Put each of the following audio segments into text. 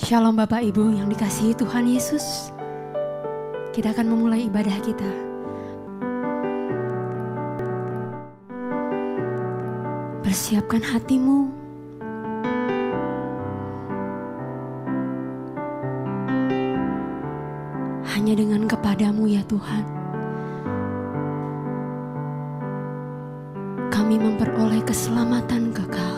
Shalom Bapak Ibu yang dikasihi Tuhan Yesus. Kita akan memulai ibadah kita. Persiapkan hatimu. Hanya dengan kepadamu ya Tuhan, kami memperoleh keselamatan kekal.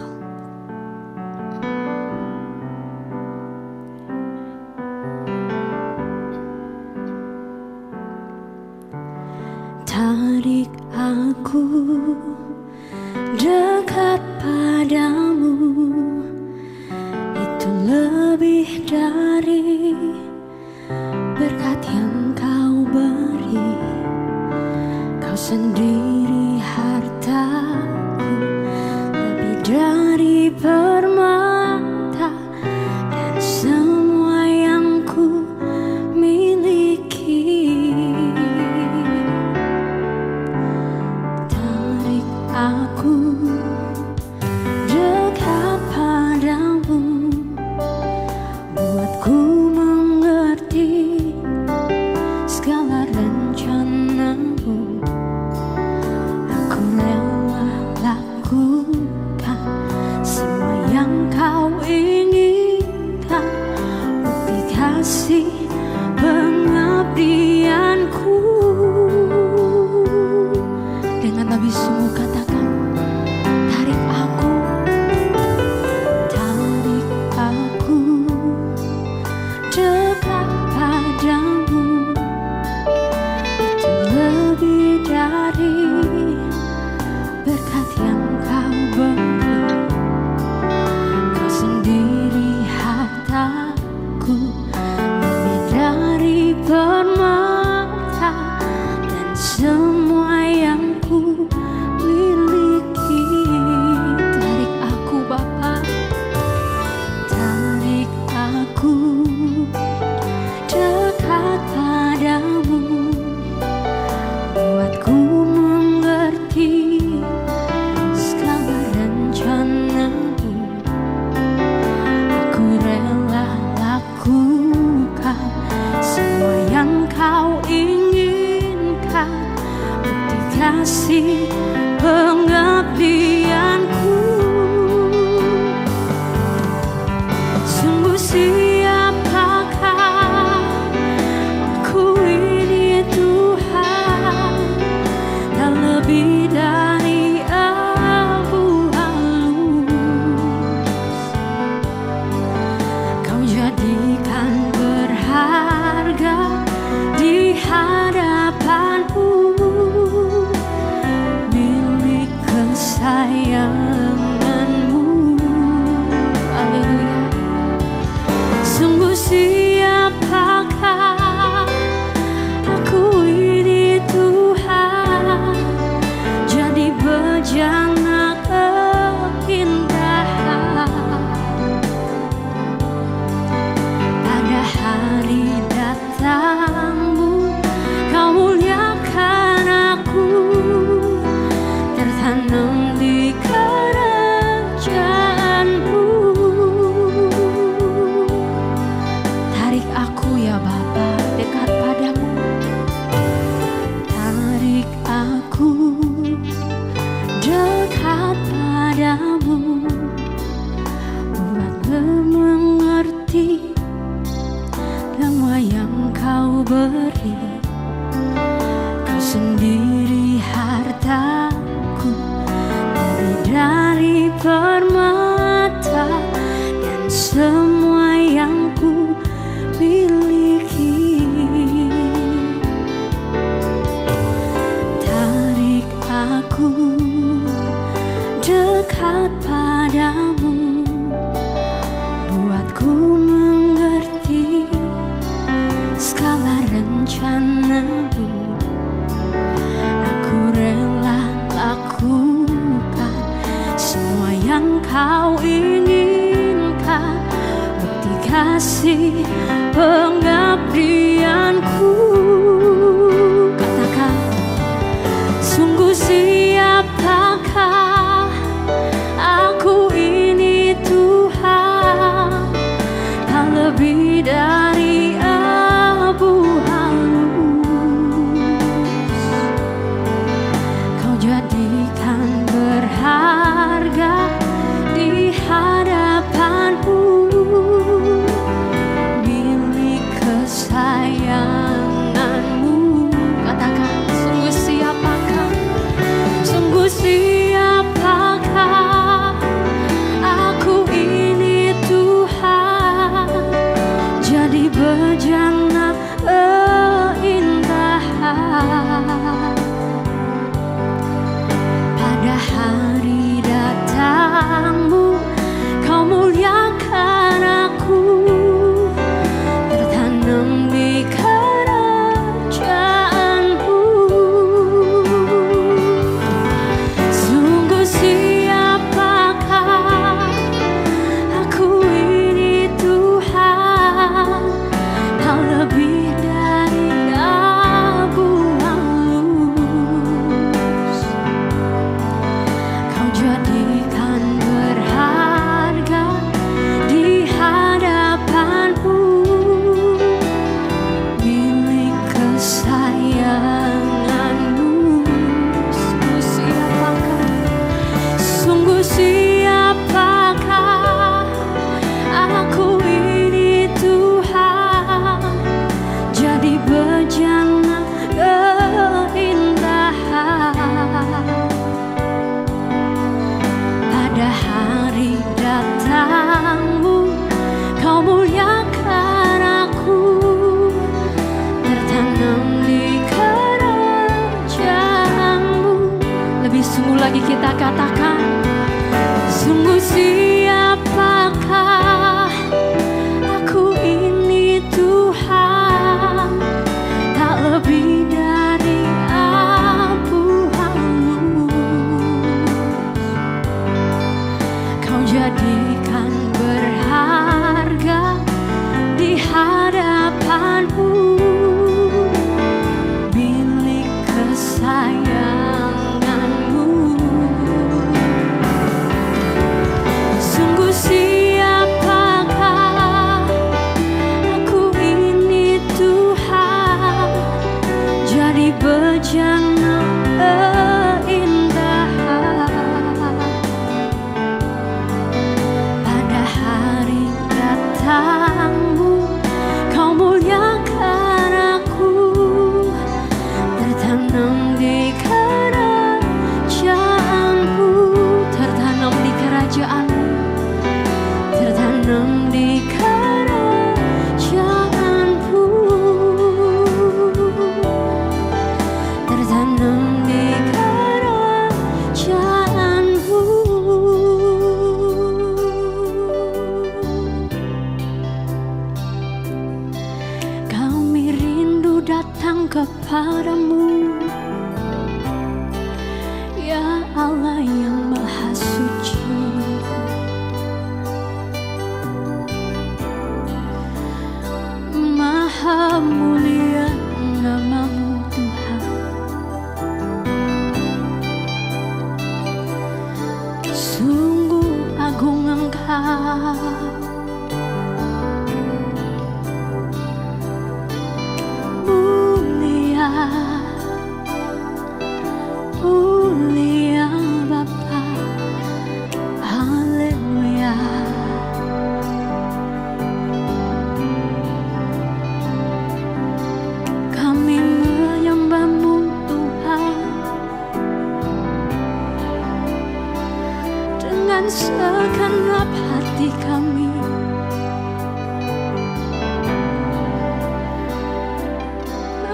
Tarik aku dekat padamu, itu lebih dari berkat yang kau beri. Kau sendiri hartaku, lebih dari permata dan semua yang ku miliki. Aku dekat padamu, buatku mengerti segala rencanamu. Aku rela lakukan semua yang kau inginkan, bukti kasih pengabdianku. Dengan lebih sungguh katakan, tarik aku dekat padamu, itu lebih dari berkat yang kau beri. Kau sendiri hartaku, lebih dari permata dan semua yang ku miliki. Tarik aku Bapa, tarik aku dekat padamu, buatku mengerti segala rencanamu. Aku rela lakukan semua yang kau inginkan, bukti kasih pengabdianku. Sungguh siapakah aku ini Tuhan, tak lebih dari abu halus. Kau jadikan berharga di hadapanmu, milik kesayanganmu. Haleluya. Sungguh siapakah aku ini Tuhan, jadi bejana keindahan. Pada hari datangmu kau muliakan aku, tertanam di kerajaanmu. Tarik aku ya Bapa dekat padamu, tarik aku dekat padamu, buatku mengerti semua yang kau beri. Kau sendiri hartaku, lebih dari permata dan semua yang ku miliki. Tarik aku dekat padamu, buatku mengerti segala rencanamu. Aku rela lakukan semua yang kau inginkan, bukti kasih pengabdianku. Katakan, sungguh siapakah aku ini Tuhan, tak lebih jadikan berharga di hadapanmu, milik kesayanganmu. Sungguh siapakah aku ini Tuhan, jadi bejana indah. Pada hari datangmu kau muliakan aku, tertanam di kerajaanmu, tertanam di kerajaanmu, tertanam di kerajaanmu, tertanam di kerajaanmu. Kami rindu datang kepadamu, ya Allah yang Maha Suci. Maha mulia namamu Tuhan. Sungguh agung Engkau, mulia, mulia Bapa. Haleluya. Kami menyembah-Mu Tuhan dengan segenap hati kami.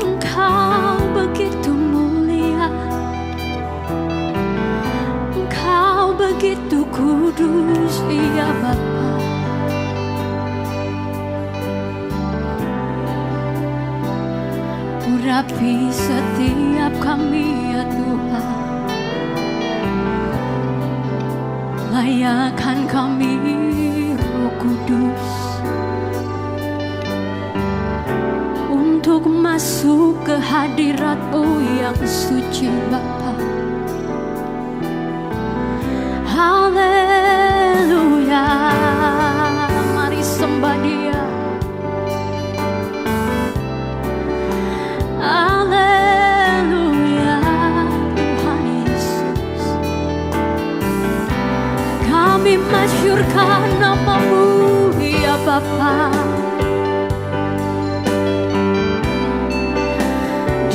Engkau begitu mulia, Engkau begitu kudus, ya Bapa. Urapi setiap kami ya Tuhan, layakkan kami Roh Kudus untuk masuk ke hadirat-Mu yang suci Bapa. Haleluya, mari sembah Dia. Haleluya, Tuhan Yesus. Kami masyurkan nama-Mu ya Bapa.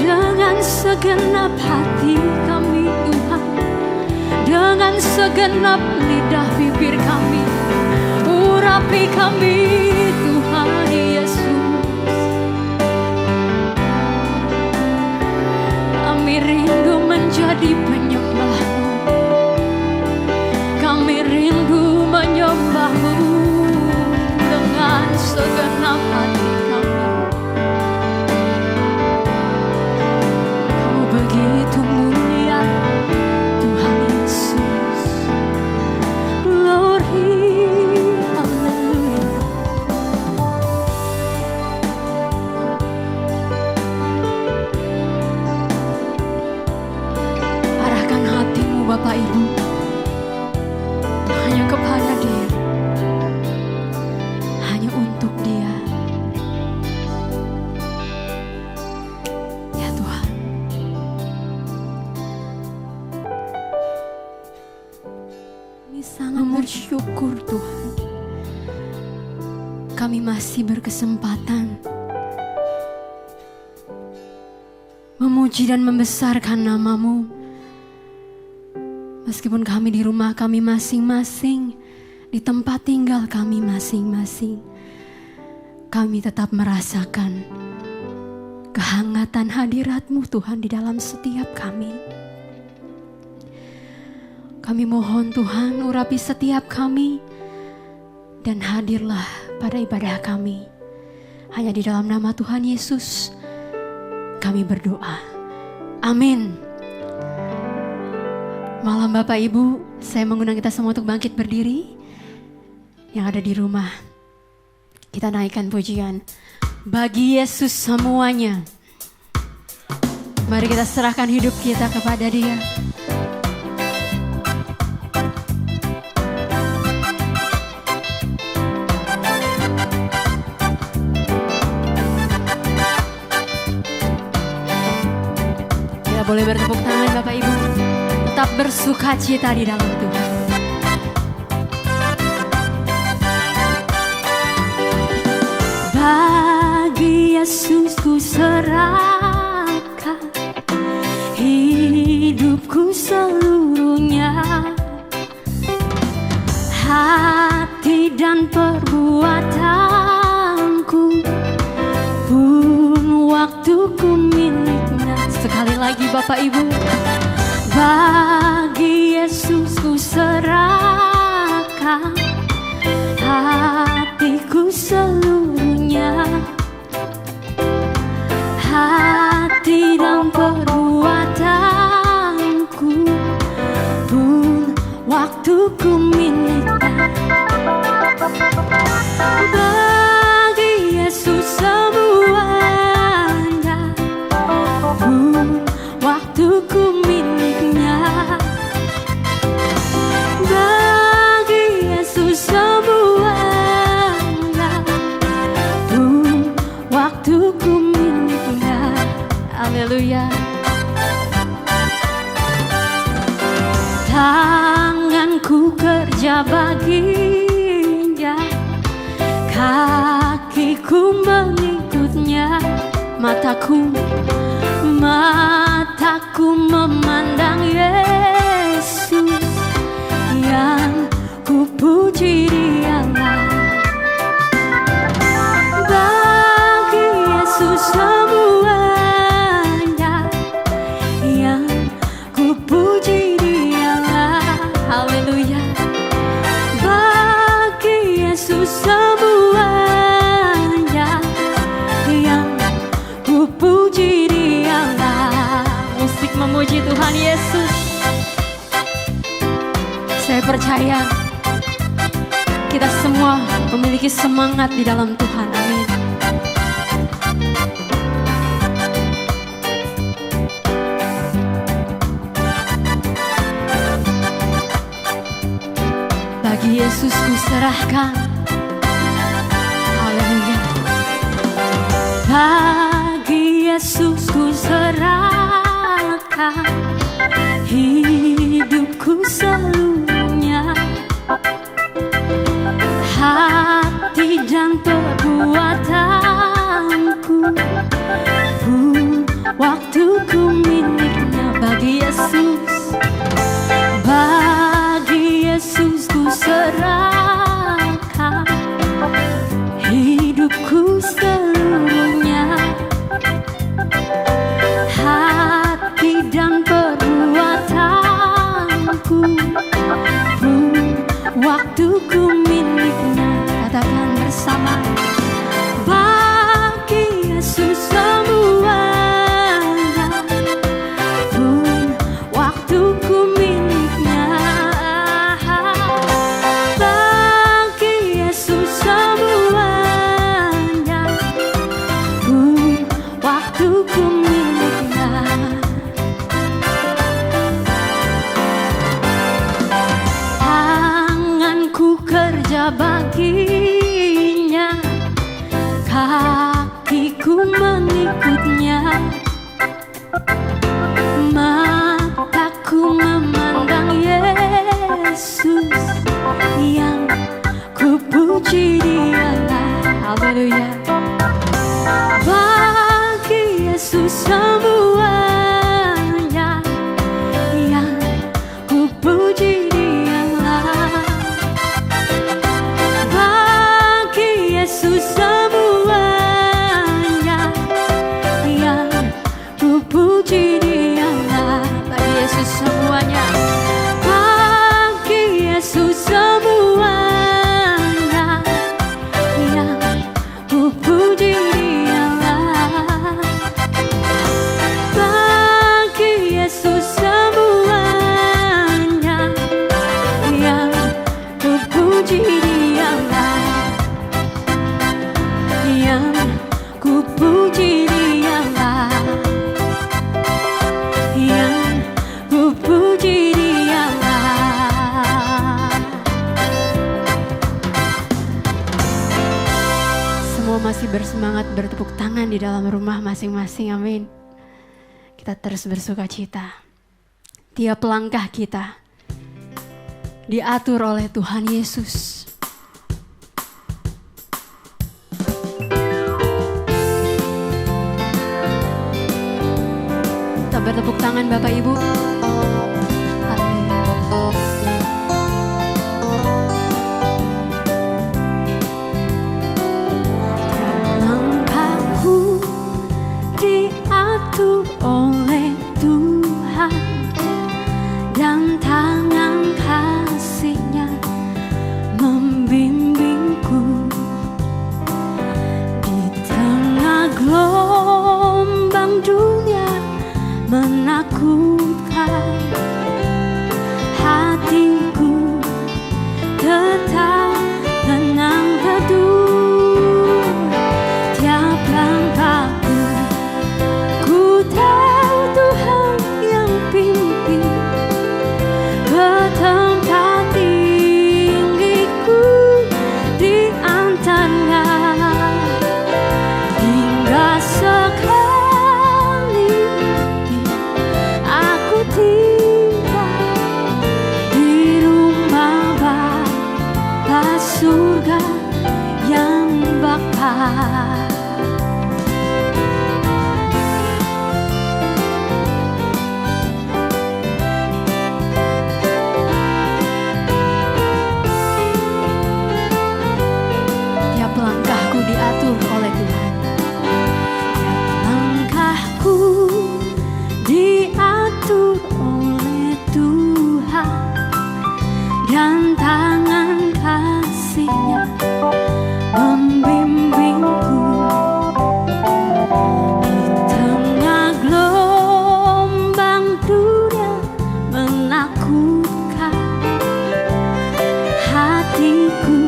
Dengan segenap hati kami Tuhan, dengan segenap lidah bibir kami, urapi kami Tuhan Yesus. Kami rindu menjadi penyembah-Mu, kami rindu menyembah-Mu dengan segenap hati kami. Kau begitu mulia Tuhan Yesus. Glory, haleluya. Arahkan hatimu Bapak Ibu hanya kepada Dia, hanya untuk Dia. Ya Tuhan, kami sangat bersyukur Tuhan, kami masih berkesempatan memuji dan membesarkan nama-Mu. Meskipun kami di rumah kami masing-masing, di tempat tinggal kami masing-masing, kami tetap merasakan kehangatan hadirat-Mu Tuhan di dalam setiap kami. Kami mohon Tuhan, urapi setiap kami dan hadirlah pada ibadah kami. Hanya di dalam nama Tuhan Yesus kami berdoa. Amin. Malam Bapak Ibu, saya mengundang kita semua untuk bangkit berdiri. Yang ada di rumah, kita naikkan pujian bagi Yesus semuanya. Mari kita serahkan hidup kita kepada Dia. Kita boleh bertepuk tangan Bapak Ibu. Tetap bersuka cita di dalam Tuhan. Bagi Yesus ku serahkan hidupku seluruhnya, hati dan perbuatanku pun waktuku miliknya. Sekali lagi Bapak Ibu, bagi Yesus ku serahkan hatiku seluruhnya, hati dan perbuatanku pun waktuku miliknya. Bagi Yesus semuanya pun waktuku miliknya. Bagi Yesus semuanya pun waktuku miliknya. Haleluya. Tanganku kerja baginya, kakiku mengikutnya, mataku memandang Yesus yang kupuji Dialah. Bagi Yesus semuanya yang kupuji Dialah. Haleluya. Bagi Yesus semuanya yang kupuji Dialah. Musik memuji Tuhan Yesus. Saya percaya kita semua memiliki semangat di dalam Tuhan. Amin. Bagi Yesus ku serahkan. Haleluya. Bagi Yesus ku serahkan hidupku seluruhnya, hati dan perbuatanku pun waktuku miliknya. Bagi Yesus, bagi Yesus ku serahkan hidupku seluruhnya, hati dan perbuatanku pun waktuku miliknya. Katakan bersama, bagi Yesus semuanya pun waktuku miliknya. Bagi Yesus semuanya pun waktuku miliknya. Tanganku kerja baginya, kakiku mengikutnya, mataku memandang Yesus yang kupuji Dialah. Haleluya. Bagi Yesus semuanya yang kupuji Dialah. Bagi Yesus semuanya yang kupuji Dialah. Bagi Yesus semuanya. Bagi Yesus semuanya yang kupuji Dialah. semua masih bersemangat bertepuk tangan di dalam rumah masing-masing, amin. Kita terus bersuka cita. Tiap langkah kita diatur oleh Tuhan Yesus. Kita bertepuk tangan Bapak Ibu. Oleh Tuhan dan tangan kasih-Nya membimbingku di tengah gelombang dunia menakutkan. Hatiku tetap tenang teduh tiap langkahku. Ku tahu Tuhan yang pimpin ke tempat tinggiku di antara hingga sekali aku tiba di rumah Bapa surga yang bakal. Diatur oleh Tuhan. Langkahku diatur oleh Tuhan dan tangan kasih-Nya membimbingku di tengah gelombang dunia menakutkan. Hatiku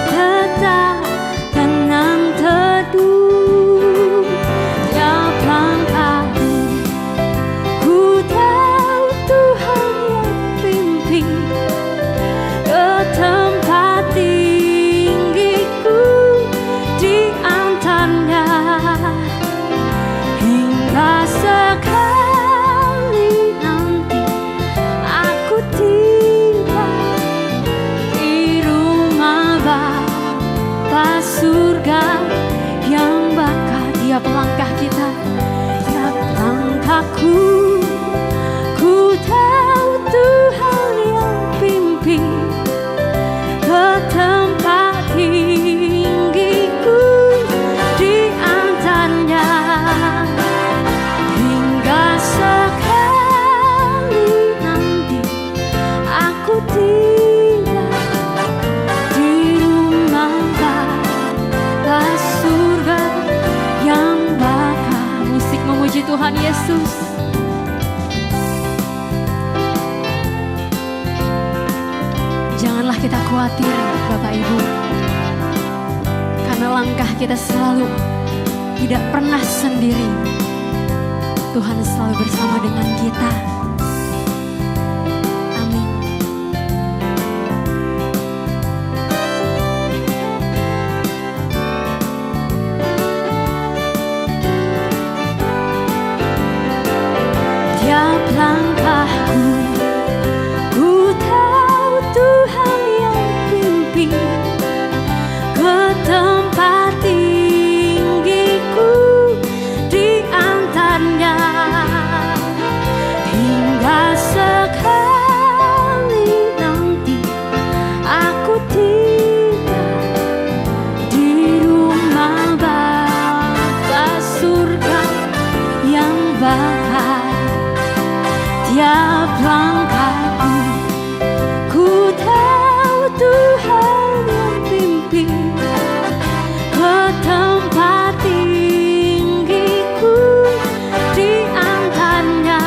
tetap tenang teduh tiap langkahku. Ku tahu Tuhan yang pimpin ke tempat tinggiku di antara hingga sekali nanti aku tiba di rumah Bapa surga yang bakal. Tiap langkah kita, tiap langkahku, ku tahu Tuhan yang pimpin ke tempat tinggiku di antara hingga sekali nanti aku tiba di rumah Bapa surga yang bakal. musik memuji Tuhan Yesus. Janganlah kita khawatir Bapak Ibu, karena langkah kita selalu tidak pernah sendiri. Tuhan selalu bersama dengan kita. Amin. Tiap langkahku, ku tahu Tuhan yang pimpin ke tempat tinggiku di antara hingga sekali nanti aku tiba di rumah Bapa surga yang bakal. Tiap langkahku, ku tahu Tuhan yang pimpin ke tempat tinggiku di antara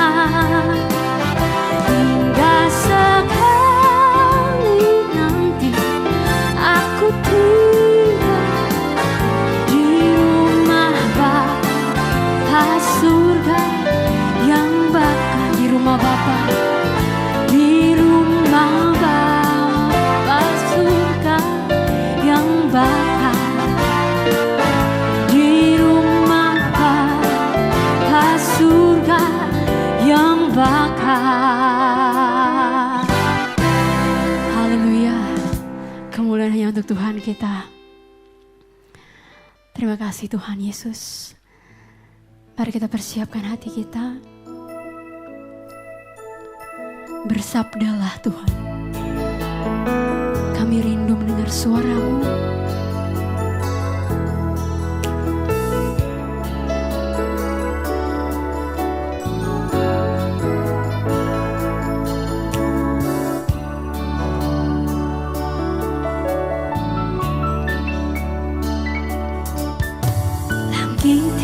hingga sekali nanti aku tiba di rumah Bapa surga yang bakal. Di rumah Bapa kemuliaan hanya untuk Tuhan kita. Terima kasih Tuhan Yesus. Mari kita persiapkan hati kita. Bersabdalah Tuhan. Kami rindu mendengar suara-Mu.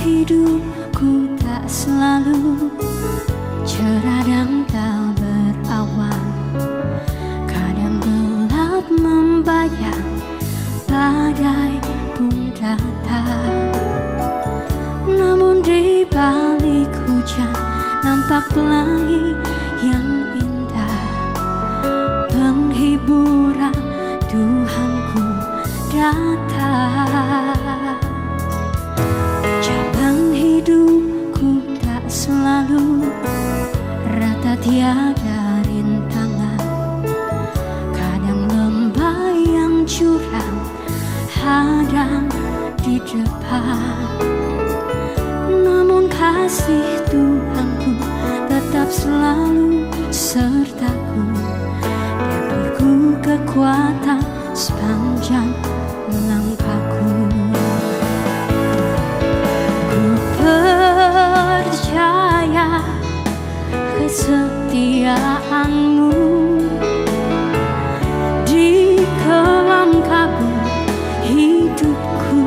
Hidupku tak selalu cerah dan tak berawan, kadang gelap membayang, badai pun datang. Namun di balik hujan nampak pelangi yang indah, penghiburan Tuhanku datang. Hidupku tak selalu rata, tiada rintangan, kadang lembah yang curam hadang di depan. Namun kasih Tuhanku tetap selalu sertaku, beriku kekuatan sepanjang langkahku. Percaya kesetiaan-Mu di kelam kabut hidupku,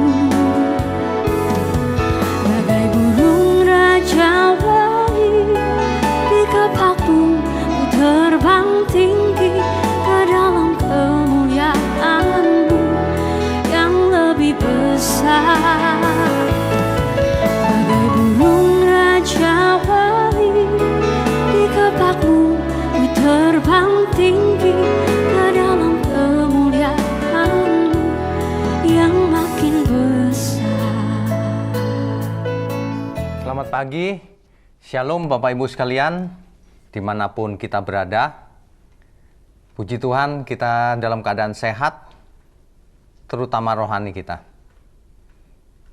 bagai burung rajawahi di kepak-Mu ku terbang tinggi ke dalam kemuliaan-Mu yang lebih besar. Di kepak-Mu ku terbang tinggi ke dalam kemuliaan-Mu yang makin besar. Selamat pagi, Shalom Bapak Ibu sekalian, dimanapun kita berada. Puji Tuhan kita dalam keadaan sehat, terutama rohani kita.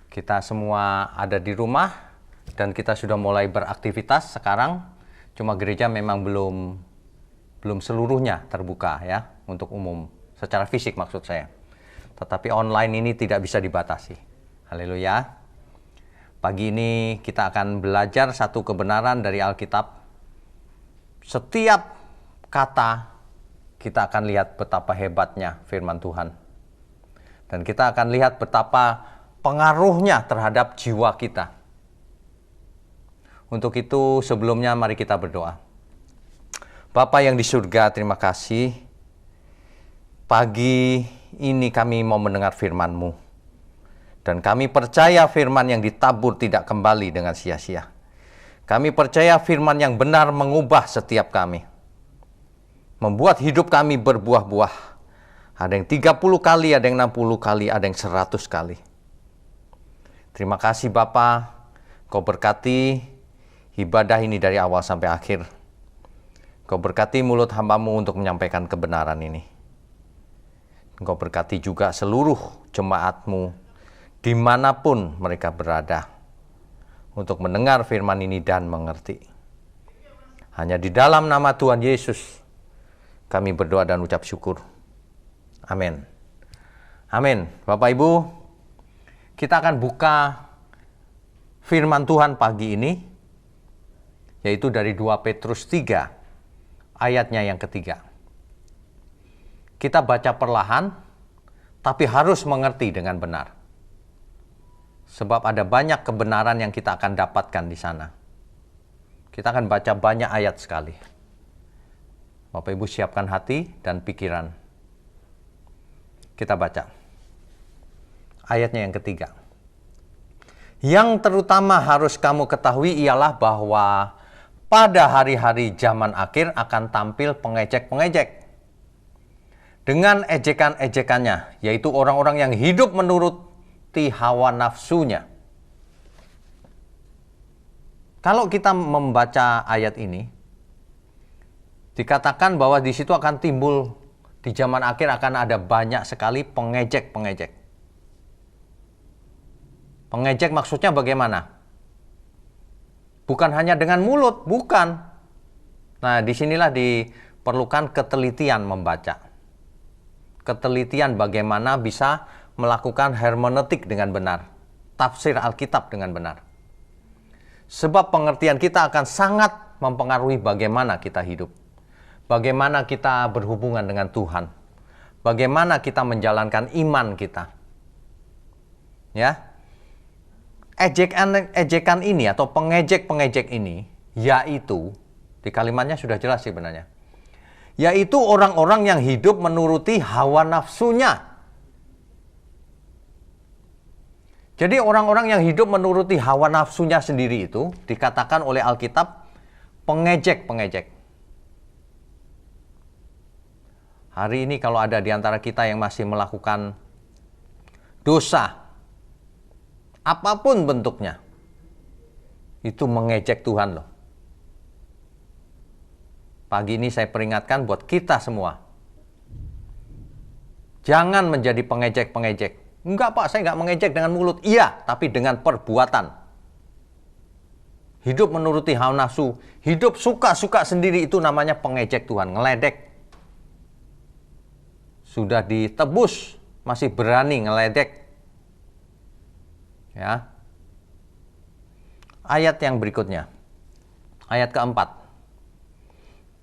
Kita semua ada di rumah, dan kita sudah mulai beraktivitas sekarang. Cuma gereja memang belum seluruhnya terbuka ya untuk umum secara fisik maksud saya. Tetapi online ini tidak bisa dibatasi. Haleluya. Pagi ini kita akan belajar satu kebenaran dari Alkitab. Setiap kata kita akan lihat betapa hebatnya firman Tuhan. Dan kita akan lihat betapa pengaruhnya terhadap jiwa kita. Untuk itu sebelumnya mari kita berdoa. Bapa yang di surga, terima kasih. Pagi ini kami mau mendengar firman-Mu. Dan kami percaya firman yang ditabur tidak kembali dengan sia-sia. Kami percaya firman yang benar mengubah setiap kami. Membuat hidup kami berbuah-buah. Ada yang 30 kali, ada yang 60 kali, ada yang 100 kali. Terima kasih Bapa, Kau berkati ibadah ini dari awal sampai akhir. Kau berkati mulut hamba-Mu untuk menyampaikan kebenaran ini. Kau berkati juga seluruh jemaat-Mu dimanapun mereka berada untuk mendengar firman ini dan mengerti. Hanya di dalam nama Tuhan Yesus kami berdoa dan ucap syukur. Amin. Amin. Bapak Ibu, kita akan buka firman Tuhan pagi ini, yaitu dari 2 Petrus 3, ayatnya yang ketiga. Kita baca perlahan, tapi harus mengerti dengan benar. Sebab ada banyak kebenaran yang kita akan dapatkan di sana. Kita akan baca banyak ayat sekali. Bapak Ibu siapkan hati dan pikiran. Kita baca. Ayatnya yang ketiga. Yang terutama harus kamu ketahui ialah bahwa pada hari-hari zaman akhir akan tampil pengejek-pengejek. Dengan ejekan-ejekannya, yaitu orang-orang yang hidup menuruti hawa nafsunya. Kalau kita membaca ayat ini, dikatakan bahwa di situ akan timbul Di zaman akhir akan ada banyak sekali pengejek-pengejek. Pengejek maksudnya bagaimana? Bukan hanya dengan mulut, bukan. Nah, disinilah diperlukan ketelitian membaca. Ketelitian bagaimana bisa melakukan hermeneutik dengan benar. Tafsir Alkitab dengan benar. Sebab pengertian kita akan sangat mempengaruhi bagaimana kita hidup. Bagaimana kita berhubungan dengan Tuhan. Bagaimana kita menjalankan iman kita. Ya. Ejekan ini atau pengejek-pengejek ini, yaitu, di kalimatnya sudah jelas sebenarnya, yaitu orang-orang yang hidup menuruti hawa nafsunya. Jadi orang-orang yang hidup menuruti hawa nafsunya sendiri itu dikatakan oleh Alkitab pengejek-pengejek. Hari ini kalau ada di antara kita yang masih melakukan dosa, apapun bentuknya, itu mengejek Tuhan loh. Pagi ini saya peringatkan buat kita semua. Jangan menjadi pengejek-pengejek. Enggak Pak, saya enggak mengejek dengan mulut. Iya, tapi dengan perbuatan. Hidup menuruti hawa nafsu, hidup suka-suka sendiri, itu namanya pengejek Tuhan, ngeledek. Sudah ditebus, masih berani ngeledek. Ya. Ayat yang berikutnya. Ayat keempat.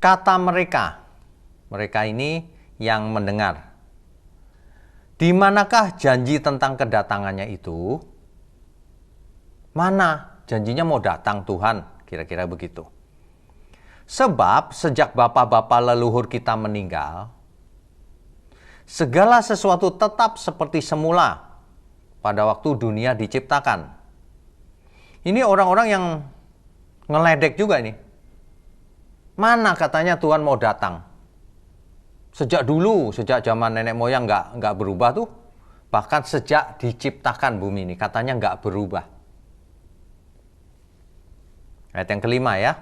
Kata mereka. Mereka ini yang mendengar. Di manakah janji tentang kedatangannya itu? Mana janjinya mau datang Tuhan? Kira-kira begitu. Sebab sejak bapak-bapak leluhur kita meninggal, segala sesuatu tetap seperti semula pada waktu dunia diciptakan. Ini orang-orang yang ngeledek juga ini. Mana katanya Tuhan mau datang? Sejak dulu, sejak zaman nenek moyang nggak berubah tuh. Bahkan sejak diciptakan bumi ini, katanya nggak berubah. Ayat yang kelima ya.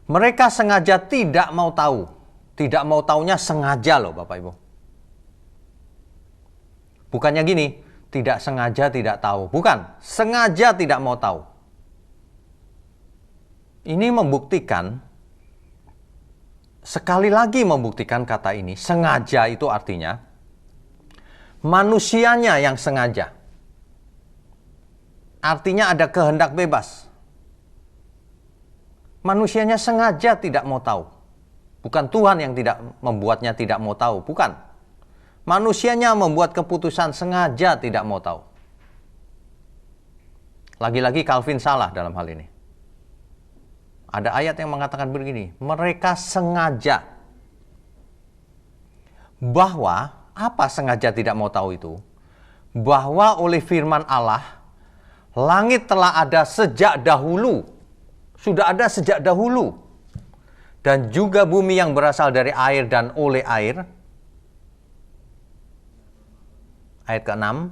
Mereka sengaja tidak mau tahu. Tidak mau taunya sengaja loh Bapak Ibu. Bukannya gini, tidak sengaja tidak tahu. Bukan, sengaja tidak mau tahu. Ini membuktikan, sekali lagi membuktikan kata ini, sengaja itu artinya manusianya yang sengaja. Artinya ada kehendak bebas. Manusianya sengaja tidak mau tahu. Bukan Tuhan yang tidak membuatnya tidak mau tahu, bukan. Manusianya membuat keputusan sengaja tidak mau tahu. Lagi-lagi Calvin salah dalam hal ini. Ada ayat yang mengatakan begini, mereka sengaja. Bahwa, apa sengaja tidak mau tahu itu? Bahwa oleh firman Allah, langit telah ada sejak dahulu. Sudah ada sejak dahulu. Dan juga bumi yang berasal dari air dan oleh air. Ayat ke-6,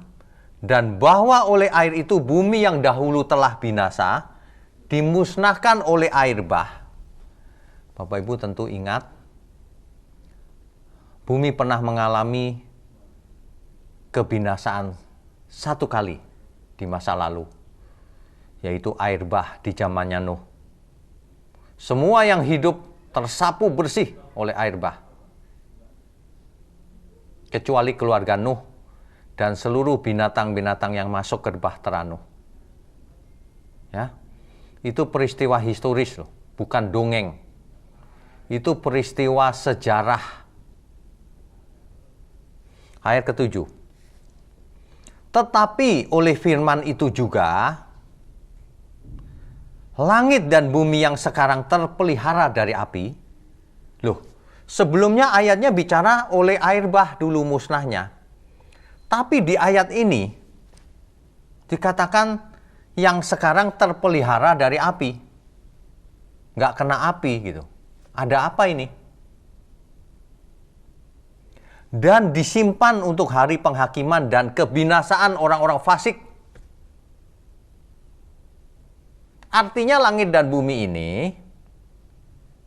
dan bahwa oleh air itu bumi yang dahulu telah binasa, dimusnahkan oleh air bah. Bapak Ibu tentu ingat, bumi pernah mengalami kebinasaan satu kali di masa lalu, yaitu air bah di zamannya Nuh. Semua yang hidup tersapu bersih oleh air bah, kecuali keluarga Nuh dan seluruh binatang-binatang yang masuk ke bahtera Nuh. Ya, itu peristiwa historis loh, bukan dongeng. Itu peristiwa sejarah. Ayat ke-7. Tetapi oleh firman itu juga, langit dan bumi yang sekarang terpelihara dari api. Loh, sebelumnya ayatnya bicara oleh air bah dulu musnahnya. Tapi di ayat ini dikatakan yang sekarang terpelihara dari api. Nggak kena api gitu. Ada apa ini? Dan disimpan untuk hari penghakiman dan kebinasaan orang-orang fasik. Artinya langit dan bumi ini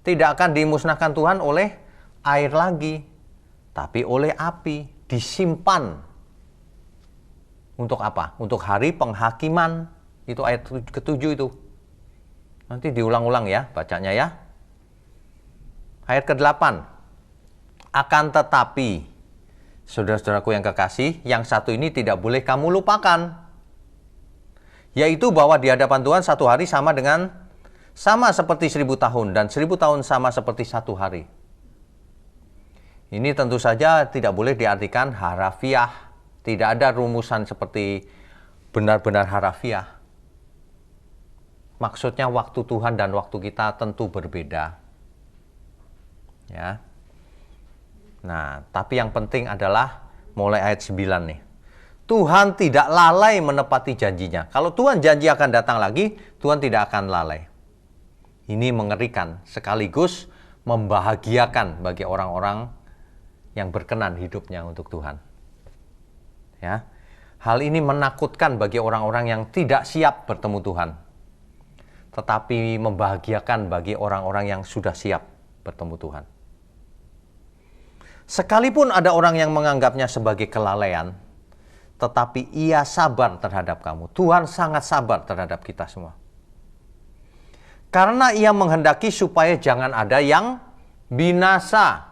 tidak akan dimusnahkan Tuhan oleh air lagi. tapi oleh api, disimpan. Untuk apa? Untuk hari penghakiman. Itu ayat ke-7 itu. Nanti diulang-ulang ya, bacanya ya. Ayat ke-8. Akan tetapi, saudara-saudaraku yang kekasih, yang satu ini tidak boleh kamu lupakan. Yaitu bahwa di hadapan Tuhan satu hari sama seperti 1000 tahun, dan 1000 tahun sama seperti satu hari. Ini tentu saja tidak boleh diartikan harafiah. Tidak ada rumusan seperti benar-benar harafiah. Maksudnya waktu Tuhan dan waktu kita tentu berbeda. Ya. Nah, tapi yang penting adalah mulai ayat 9 nih. Tuhan tidak lalai menepati janjinya. Kalau Tuhan janji akan datang lagi, Tuhan tidak akan lalai. Ini mengerikan, sekaligus membahagiakan bagi orang-orang yang berkenan hidupnya untuk Tuhan. Ya. Hal ini menakutkan bagi orang-orang yang tidak siap bertemu Tuhan. Tetapi membahagiakan bagi orang-orang yang sudah siap bertemu Tuhan. Sekalipun ada orang yang menganggapnya sebagai kelalaian, tetapi ia sabar terhadap kamu. Tuhan sangat sabar terhadap kita semua. Karena ia menghendaki supaya jangan ada yang binasa.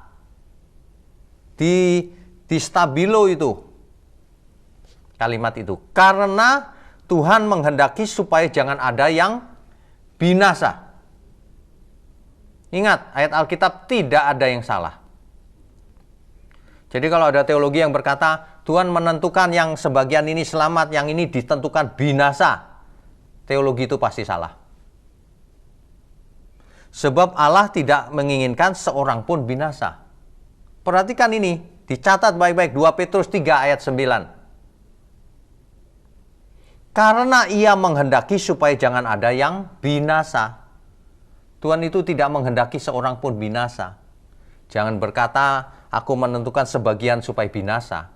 Di stabilo itu. Kalimat itu. Karena Tuhan menghendaki supaya jangan ada yang binasa. Ingat, ayat Alkitab tidak ada yang salah. Jadi kalau ada teologi yang berkata, Tuhan menentukan yang sebagian ini selamat, yang ini ditentukan binasa. Teologi itu pasti salah. Sebab Allah tidak menginginkan seorang pun binasa. Perhatikan ini, dicatat baik-baik 2 Petrus 3 ayat 9. Karena ia menghendaki supaya jangan ada yang binasa. Tuhan itu tidak menghendaki seorang pun binasa. Jangan berkata, aku menentukan sebagian supaya binasa.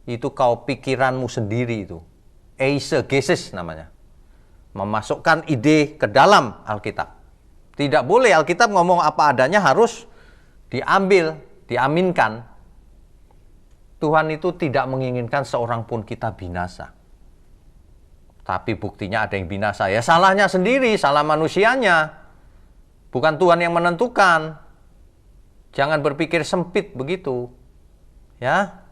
Itu kau pikiranmu sendiri itu. Eisegesis namanya. Memasukkan ide ke dalam Alkitab. Tidak boleh Alkitab ngomong apa adanya, harus diambil, diaminkan. Tuhan itu tidak menginginkan seorang pun kita binasa. Tapi buktinya ada yang binasa. Ya salahnya sendiri, salah manusianya. Bukan Tuhan yang menentukan. Jangan berpikir sempit begitu. Ya.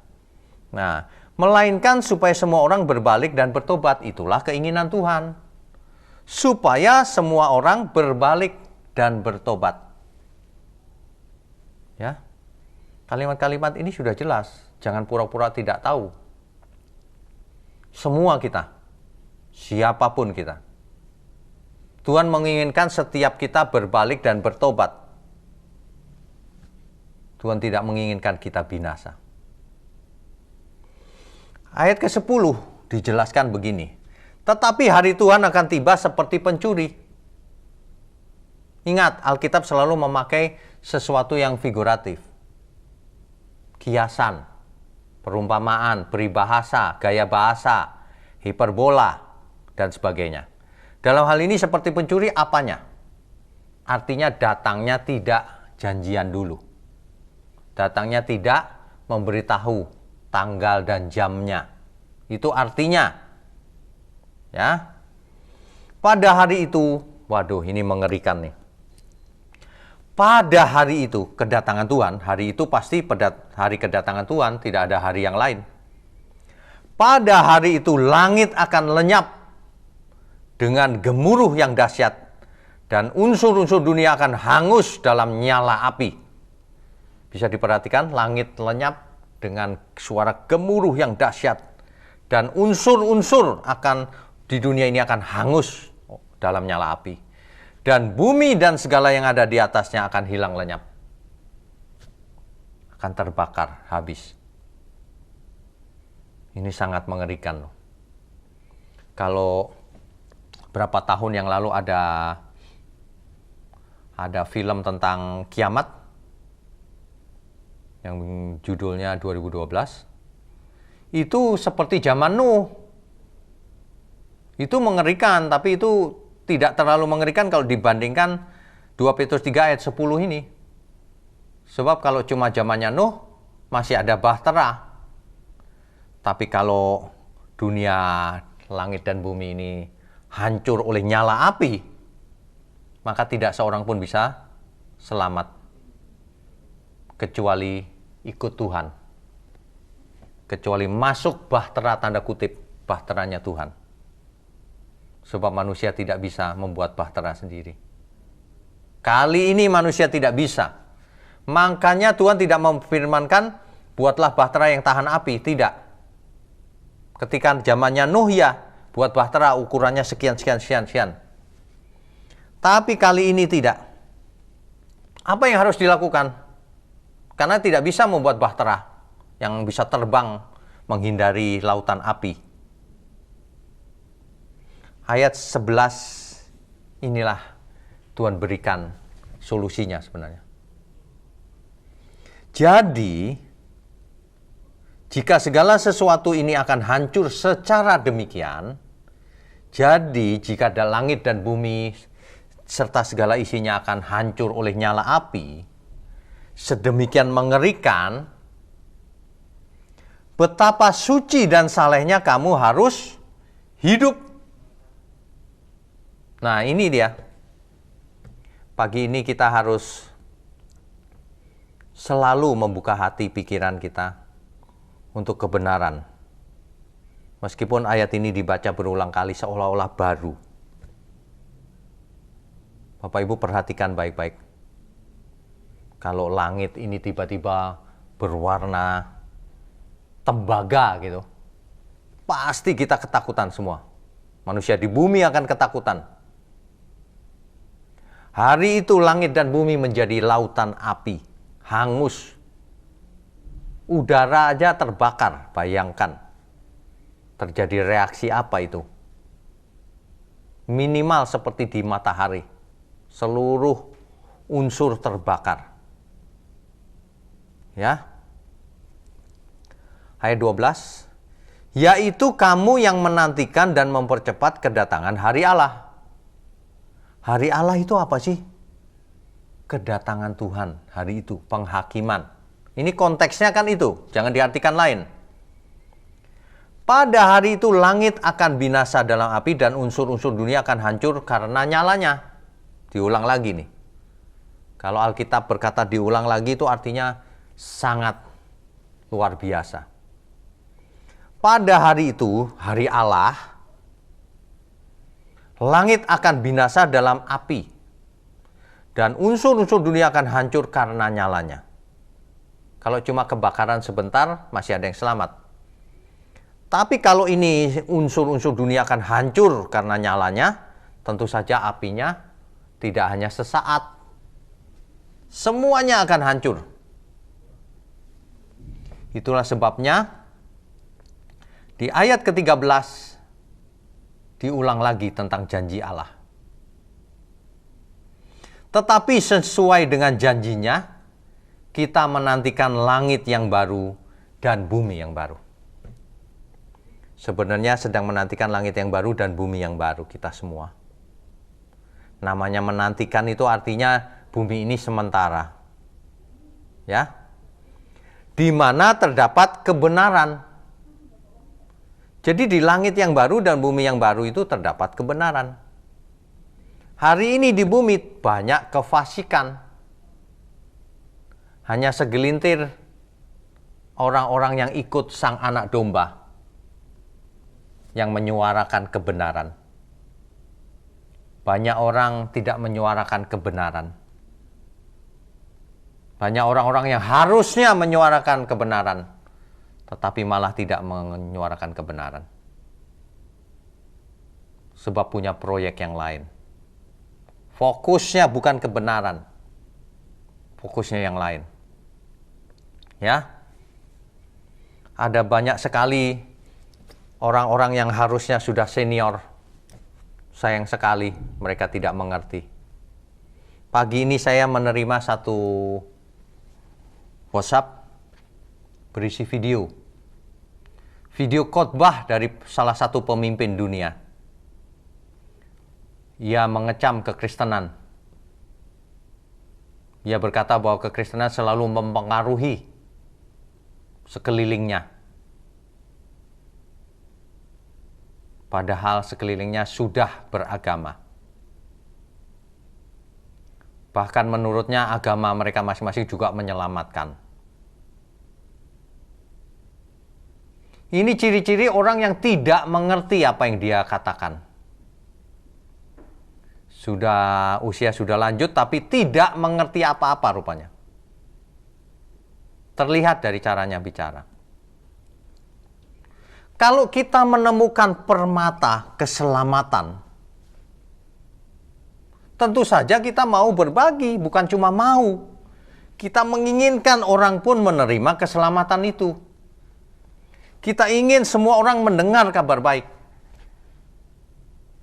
Nah, melainkan supaya semua orang berbalik dan bertobat. Itulah keinginan Tuhan. Supaya semua orang berbalik dan bertobat. Ya. Kalimat-kalimat ini sudah jelas. Jangan pura-pura tidak tahu. Semua kita. Siapapun kita. Tuhan menginginkan setiap kita berbalik dan bertobat. Tuhan tidak menginginkan kita binasa. Ayat ke-10 dijelaskan begini. Tetapi hari Tuhan akan tiba seperti pencuri. Ingat, Alkitab selalu memakai sesuatu yang figuratif. Kiasan, perumpamaan, peribahasa, gaya bahasa, hiperbola, dan sebagainya. Dalam hal ini seperti pencuri apanya? Artinya datangnya tidak janjian dulu. Datangnya tidak memberitahu tanggal dan jamnya. Itu artinya. Ya. Pada hari itu, waduh ini mengerikan nih. Pada hari itu kedatangan Tuhan, hari itu pasti pada hari kedatangan Tuhan, tidak ada hari yang lain. Pada hari itu langit akan lenyap dengan gemuruh yang dahsyat, dan unsur-unsur dunia akan hangus dalam nyala api. Bisa diperhatikan, langit lenyap dengan suara gemuruh yang dahsyat, dan unsur-unsur di dunia ini akan hangus dalam nyala api, dan bumi dan segala yang ada di atasnya akan hilang lenyap, akan terbakar habis. Ini sangat mengerikan loh. Kalau berapa tahun yang lalu ada film tentang kiamat yang judulnya 2012. Itu seperti zaman Nuh. Itu mengerikan, tapi itu tidak terlalu mengerikan kalau dibandingkan 2 Petrus 3 ayat 10 ini. Sebab kalau cuma zamannya Nuh, masih ada bahtera. Tapi kalau dunia, langit dan bumi ini hancur oleh nyala api, maka tidak seorang pun bisa selamat kecuali ikut Tuhan, kecuali masuk bahtera, tanda kutip bahteranya Tuhan. Sebab manusia tidak bisa membuat bahtera sendiri. Kali ini manusia tidak bisa. Makanya Tuhan tidak memfirmankan buatlah bahtera yang tahan api, tidak. Ketika zamannya Nuh ya, buat bahtera ukurannya sekian. Tapi kali ini tidak. Apa yang harus dilakukan? Karena tidak bisa membuat bahtera yang bisa terbang menghindari lautan api. Ayat 11 inilah Tuhan berikan solusinya sebenarnya. Jadi, jika segala sesuatu ini akan hancur secara demikian, jadi jika langit dan bumi serta segala isinya akan hancur oleh nyala api, sedemikian mengerikan, betapa suci dan salehnya kamu harus hidup. Nah, ini dia. Pagi ini kita harus selalu membuka hati pikiran kita untuk kebenaran. Meskipun ayat ini dibaca berulang kali seolah-olah baru. Bapak Ibu perhatikan baik-baik. Kalau langit ini tiba-tiba berwarna tembaga gitu, pasti kita ketakutan semua. Manusia di bumi akan ketakutan. Hari itu langit dan bumi menjadi lautan api, hangus. Udara aja terbakar, bayangkan. Terjadi reaksi apa itu? Minimal seperti di matahari. Seluruh unsur terbakar. Ya. Ayat 12. Yaitu kamu yang menantikan dan mempercepat kedatangan hari Allah. Hari Allah itu apa sih? Kedatangan Tuhan hari itu, penghakiman. Ini konteksnya kan itu, jangan diartikan lain. Pada hari itu langit akan binasa dalam api dan unsur-unsur dunia akan hancur karena nyalanya. Diulang lagi nih. Kalau Alkitab berkata diulang lagi itu artinya sangat luar biasa. Pada hari itu, hari Allah, langit akan binasa dalam api, dan unsur-unsur dunia akan hancur karena nyalanya. Kalau cuma kebakaran sebentar, masih ada yang selamat. Tapi kalau ini unsur-unsur dunia akan hancur karena nyalanya, tentu saja apinya tidak hanya sesaat. Semuanya akan hancur. Itulah sebabnya di ayat ke-13, diulang lagi tentang janji Allah. Tetapi sesuai dengan janjinya, kita menantikan langit yang baru dan bumi yang baru. Sebenarnya sedang menantikan langit yang baru dan bumi yang baru kita semua. Namanya menantikan itu artinya bumi ini sementara. Ya. Di mana terdapat kebenaran. Jadi di langit yang baru dan bumi yang baru itu terdapat kebenaran. Hari ini di bumi banyak kefasikan. Hanya segelintir orang-orang yang ikut sang anak domba yang menyuarakan kebenaran. Banyak orang tidak menyuarakan kebenaran. Banyak orang-orang yang harusnya menyuarakan kebenaran, tetapi malah tidak menyuarakan kebenaran. Sebab punya proyek yang lain. Fokusnya bukan kebenaran. Fokusnya yang lain. Ya. Ada banyak sekali orang-orang yang harusnya sudah senior. Sayang sekali mereka tidak mengerti. Pagi ini saya menerima satu WhatsApp berisi video khotbah dari salah satu pemimpin dunia. Ia mengecam kekristenan. Ia berkata bahwa kekristenan selalu mempengaruhi sekelilingnya. Padahal sekelilingnya sudah beragama. Bahkan menurutnya agama mereka masing-masing juga menyelamatkan. Ini ciri-ciri orang yang tidak mengerti apa yang dia katakan. Usia sudah lanjut tapi tidak mengerti apa-apa rupanya. Terlihat dari caranya bicara. Kalau kita menemukan permata keselamatan, tentu saja kita mau berbagi, bukan cuma mau. Kita menginginkan orang pun menerima keselamatan itu. Kita ingin semua orang mendengar kabar baik.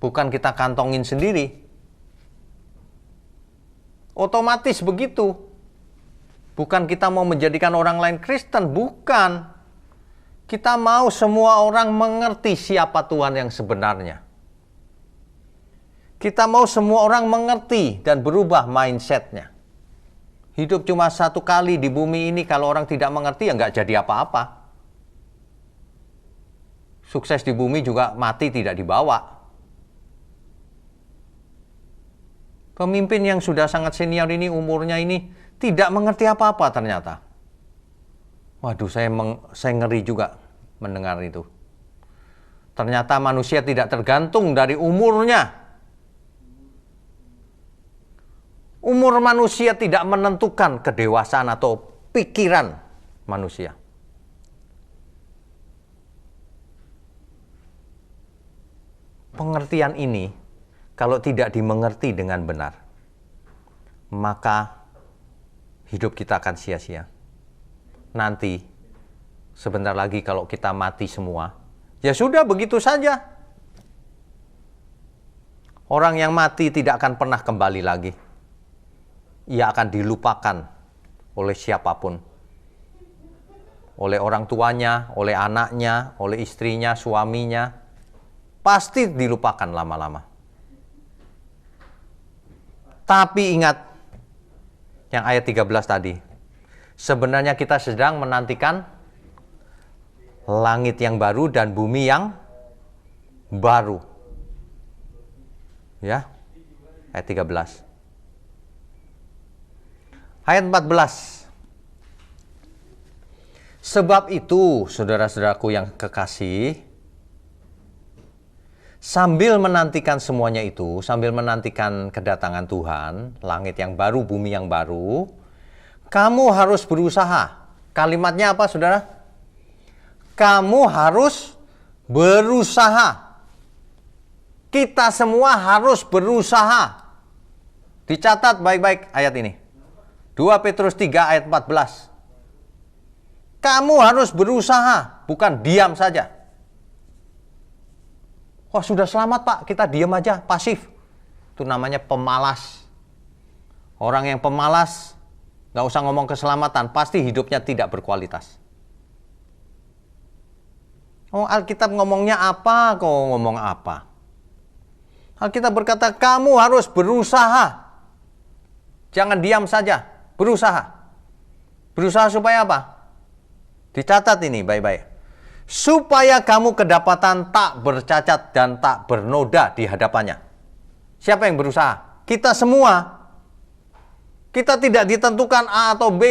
Bukan kita kantongin sendiri. Otomatis begitu. Bukan kita mau menjadikan orang lain Kristen, bukan. Kita mau semua orang mengerti siapa Tuhan yang sebenarnya. Kita mau semua orang mengerti dan berubah mindset-nya. Hidup cuma satu kali di bumi ini, kalau orang tidak mengerti ya nggak jadi apa-apa. Sukses di bumi juga mati tidak dibawa. Pemimpin yang sudah sangat senior ini, umurnya ini, tidak mengerti apa-apa ternyata. Waduh, saya ngeri juga mendengar itu. Ternyata manusia tidak tergantung dari umurnya. Umur manusia tidak menentukan kedewasaan atau pikiran manusia. Pengertian ini, kalau tidak dimengerti dengan benar, maka hidup kita akan sia-sia. Nanti, sebentar lagi kalau kita mati semua, ya sudah begitu saja. Orang yang mati tidak akan pernah kembali lagi. Ia akan dilupakan oleh siapapun. Oleh orang tuanya, oleh anaknya, oleh istrinya, suaminya. Pasti dilupakan lama-lama. Tapi ingat, yang ayat 13 tadi, sebenarnya kita sedang menantikan langit yang baru dan bumi yang baru. Ya, ayat 13. Ayat 14. Sebab itu, saudara-saudaraku yang kekasih, sambil menantikan semuanya itu, sambil menantikan kedatangan Tuhan, langit yang baru, bumi yang baru, kamu harus berusaha. Kalimatnya apa, saudara? Kamu harus berusaha. Kita semua harus berusaha. Dicatat baik-baik ayat ini. 2 Petrus 3 ayat 14. Kamu harus berusaha, bukan diam saja. Wah, sudah selamat Pak, kita diam aja, pasif. Itu namanya pemalas. Orang yang pemalas, gak usah ngomong keselamatan, pasti hidupnya tidak berkualitas. Oh, Alkitab ngomongnya apa, kok ngomong apa? Alkitab berkata, kamu harus berusaha. Jangan diam saja, berusaha. Berusaha supaya apa? Dicatat ini baik-baik. Supaya kamu kedapatan tak bercacat dan tak bernoda di hadapannya. Siapa yang berusaha? Kita semua. Kita tidak ditentukan A atau B.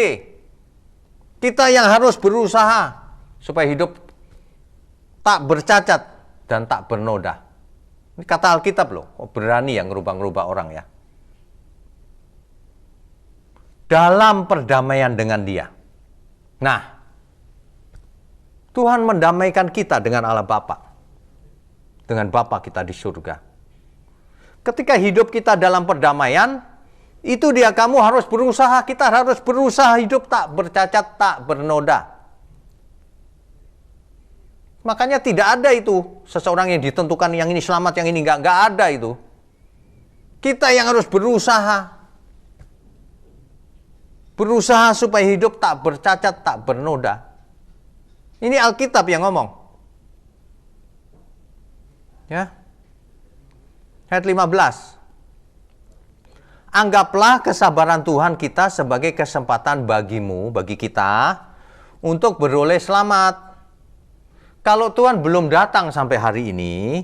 Kita yang harus berusaha supaya hidup tak bercacat dan tak bernoda. Ini kata Alkitab loh. Oh, berani yang ngerubah-ngerubah orang ya. Dalam perdamaian dengan Dia. Nah, Tuhan mendamaikan kita dengan Allah Bapa. Dengan Bapa kita di surga. Ketika hidup kita dalam perdamaian, itu dia kamu harus berusaha, kita harus berusaha hidup tak bercacat, tak bernoda. Makanya tidak ada itu seseorang yang ditentukan yang ini selamat, yang ini enggak ada itu. Kita yang harus berusaha. Berusaha supaya hidup tak bercacat, tak bernoda. Ini Alkitab yang ngomong. Ya. Ayat 15. Anggaplah kesabaran Tuhan kita sebagai kesempatan bagimu, bagi kita, untuk beroleh selamat. Kalau Tuhan belum datang sampai hari ini,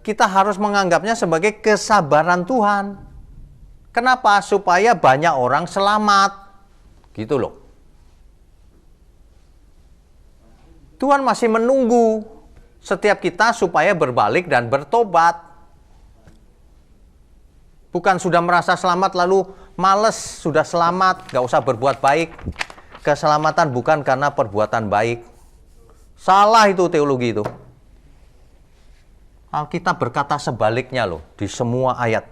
kita harus menganggapnya sebagai kesabaran Tuhan. Kenapa? Supaya banyak orang selamat. Gitu loh. Tuhan masih menunggu setiap kita supaya berbalik dan bertobat. Bukan sudah merasa selamat lalu males, sudah selamat, gak usah berbuat baik. Keselamatan bukan karena perbuatan baik. Salah itu teologi itu. Alkitab berkata sebaliknya loh, di semua ayat.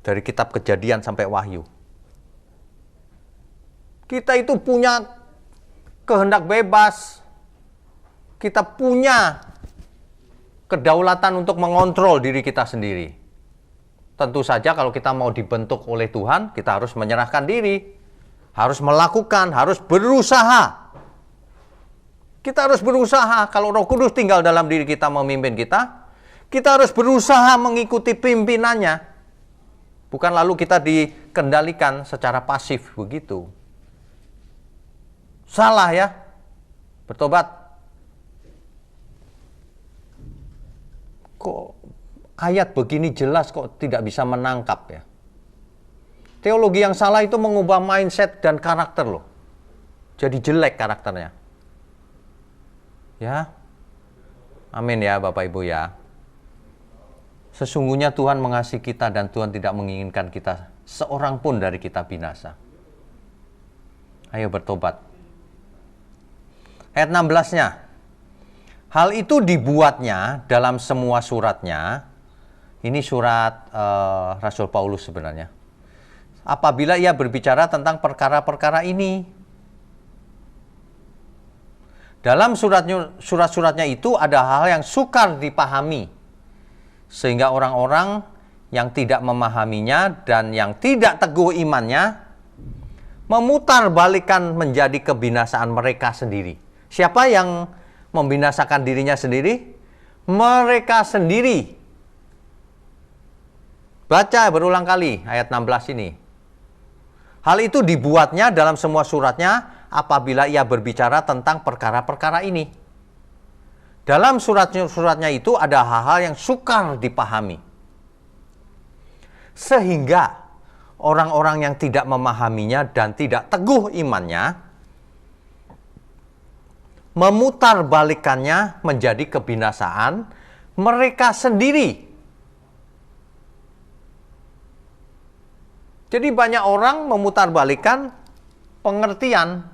Dari kitab Kejadian sampai Wahyu. Kita itu punya kehendak bebas. Kita punya kedaulatan untuk mengontrol diri kita sendiri. Tentu saja kalau kita mau dibentuk oleh Tuhan, kita harus menyerahkan diri. Harus melakukan, harus berusaha. Kita harus berusaha. Kalau Roh Kudus tinggal dalam diri kita memimpin kita harus berusaha mengikuti pimpinannya. Bukan lalu kita dikendalikan secara pasif begitu. Salah ya. Bertobat. Kok ayat begini jelas kok tidak bisa menangkap ya. Teologi yang salah itu mengubah mindset dan karakter loh. Jadi jelek karakternya. Ya. Amin ya Bapak Ibu ya. Sesungguhnya Tuhan mengasihi kita dan Tuhan tidak menginginkan kita seorang pun dari kita binasa. Ayo bertobat. Ayat 16-nya. Hal itu dibuatnya dalam semua suratnya. Ini surat Rasul Paulus sebenarnya. Apabila ia berbicara tentang perkara-perkara ini. Dalam surat-suratnya itu ada hal yang sukar dipahami. Sehingga orang-orang yang tidak memahaminya dan yang tidak teguh imannya memutarbalikkan menjadi kebinasaan mereka sendiri. Siapa yang membinasakan dirinya sendiri? Mereka sendiri. Baca berulang kali ayat 16 ini. Hal itu dibuatnya dalam semua suratnya apabila ia berbicara tentang perkara-perkara ini. Dalam suratnya itu ada hal-hal yang sukar dipahami. Sehingga orang-orang yang tidak memahaminya dan tidak teguh imannya memutarbalikannya menjadi kebinasaan mereka sendiri. Jadi banyak orang memutarbalikkan pengertian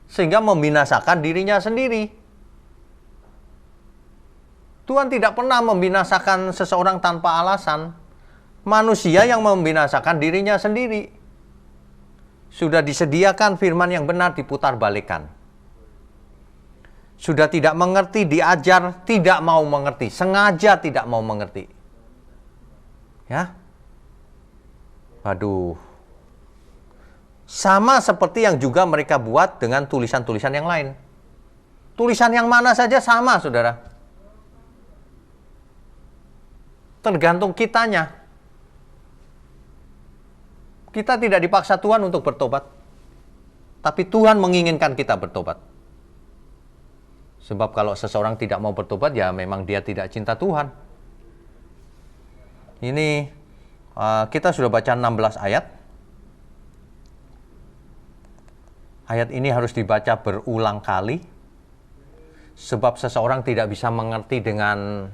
sehingga membinasakan dirinya sendiri. Tuhan tidak pernah membinasakan seseorang tanpa alasan. Manusia yang membinasakan dirinya sendiri. Sudah disediakan firman yang benar diputarbalikkan. Sudah tidak mengerti, diajar, tidak mau mengerti. Sengaja tidak mau mengerti. Ya. Waduh. Sama seperti yang juga mereka buat dengan tulisan-tulisan yang lain. Tulisan yang mana saja sama, saudara. Tergantung kitanya. Kita tidak dipaksa Tuhan untuk bertobat. Tapi Tuhan menginginkan kita bertobat. Sebab kalau seseorang tidak mau bertobat, ya memang dia tidak cinta Tuhan. Ini kita sudah baca 16 ayat. Ayat ini harus dibaca berulang kali. Sebab seseorang tidak bisa mengerti dengan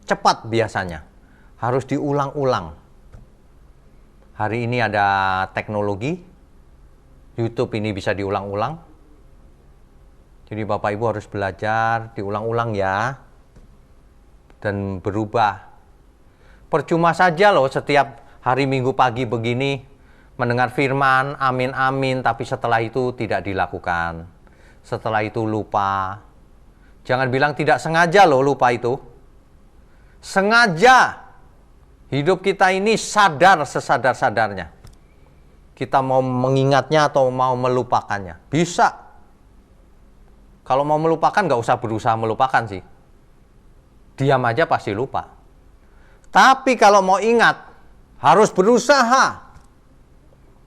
cepat biasanya. Harus diulang-ulang. Hari ini ada teknologi. YouTube ini bisa diulang-ulang. Jadi Bapak Ibu harus belajar, diulang-ulang ya. Dan berubah. Percuma saja loh setiap hari Minggu pagi begini mendengar firman, amin amin, tapi setelah itu tidak dilakukan. Setelah itu lupa. Jangan bilang tidak sengaja loh lupa itu. Sengaja. Hidup kita ini sadar sesadar-sadarnya. Kita mau mengingatnya atau mau melupakannya. Bisa. Kalau mau melupakan nggak usah berusaha melupakan sih. Diam aja pasti lupa. Tapi kalau mau ingat, harus berusaha.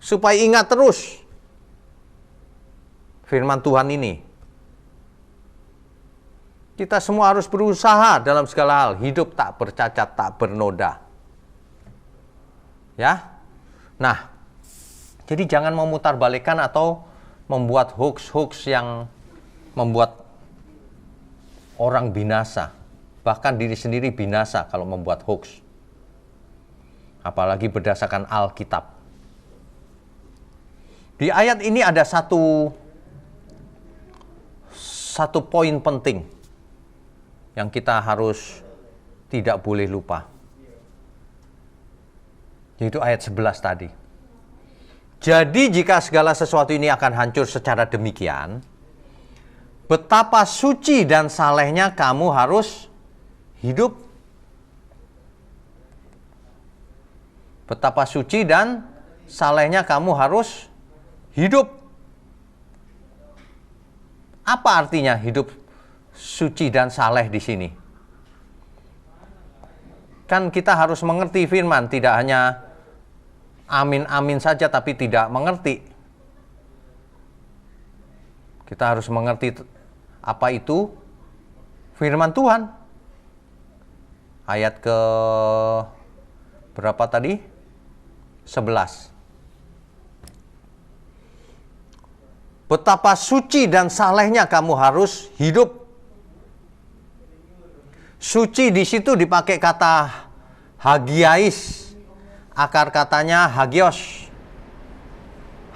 Supaya ingat terus. firman Tuhan ini. Kita semua harus berusaha dalam segala hal, hidup tak bercacat, tak bernoda. Ya. Nah, jadi jangan memutarbalikkan atau membuat hoax-hoax yang membuat orang binasa. Bahkan diri sendiri binasa kalau membuat hoax. Apalagi berdasarkan Alkitab. Di ayat ini ada satu poin penting yang kita harus tidak boleh lupa. Yaitu ayat 11 tadi. Jadi jika segala sesuatu ini akan hancur secara demikian, betapa suci dan salehnya kamu harus hidup. Betapa suci dan salehnya kamu harus hidup. Apa artinya hidup suci dan saleh di sini? Kan kita harus mengerti firman, tidak hanya amin-amin saja tapi tidak mengerti. Kita harus mengerti apa itu firman Tuhan. Ayat ke berapa tadi? 11. Betapa suci dan salehnya kamu harus hidup. Suci di situ dipakai kata hagiais. Akar katanya hagios.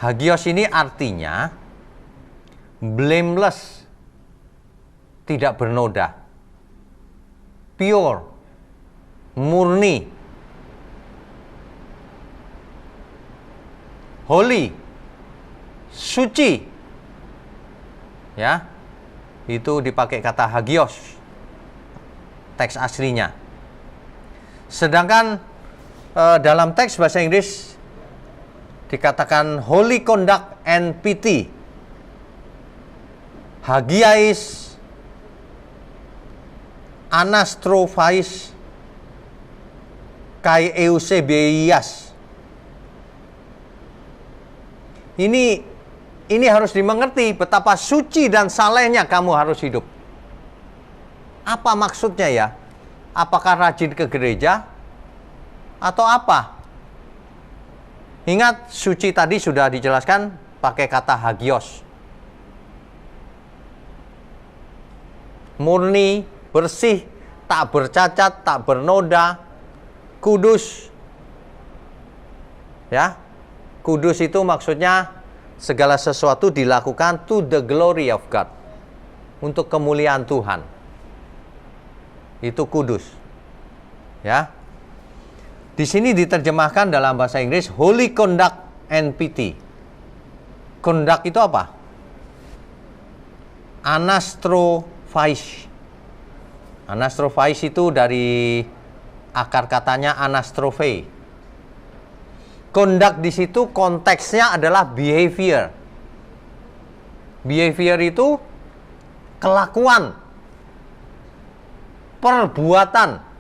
Hagios ini artinya blameless. Tidak bernoda. Pure. Murni. Holy. Suci. Ya. Itu dipakai kata hagios. Teks aslinya. Sedangkan dalam teks bahasa Inggris dikatakan holy conduct and pity. Hagiais, anastrofais, kai eusebeias. Ini harus dimengerti betapa suci dan salehnya kamu harus hidup. Apa maksudnya ya? Apakah rajin ke gereja? Atau apa? Ingat, suci tadi sudah dijelaskan pakai kata hagios. Murni, bersih, tak bercacat, tak bernoda, kudus. Ya, kudus itu maksudnya segala sesuatu dilakukan to the glory of God. Untuk kemuliaan Tuhan. Itu kudus. Ya. Di sini diterjemahkan dalam bahasa Inggris holy conduct and pity. Conduct itu apa? Anastrofais. Anastrofais itu dari akar katanya anastrofe. Conduct di situ konteksnya adalah behavior. Behavior itu kelakuan, perbuatan.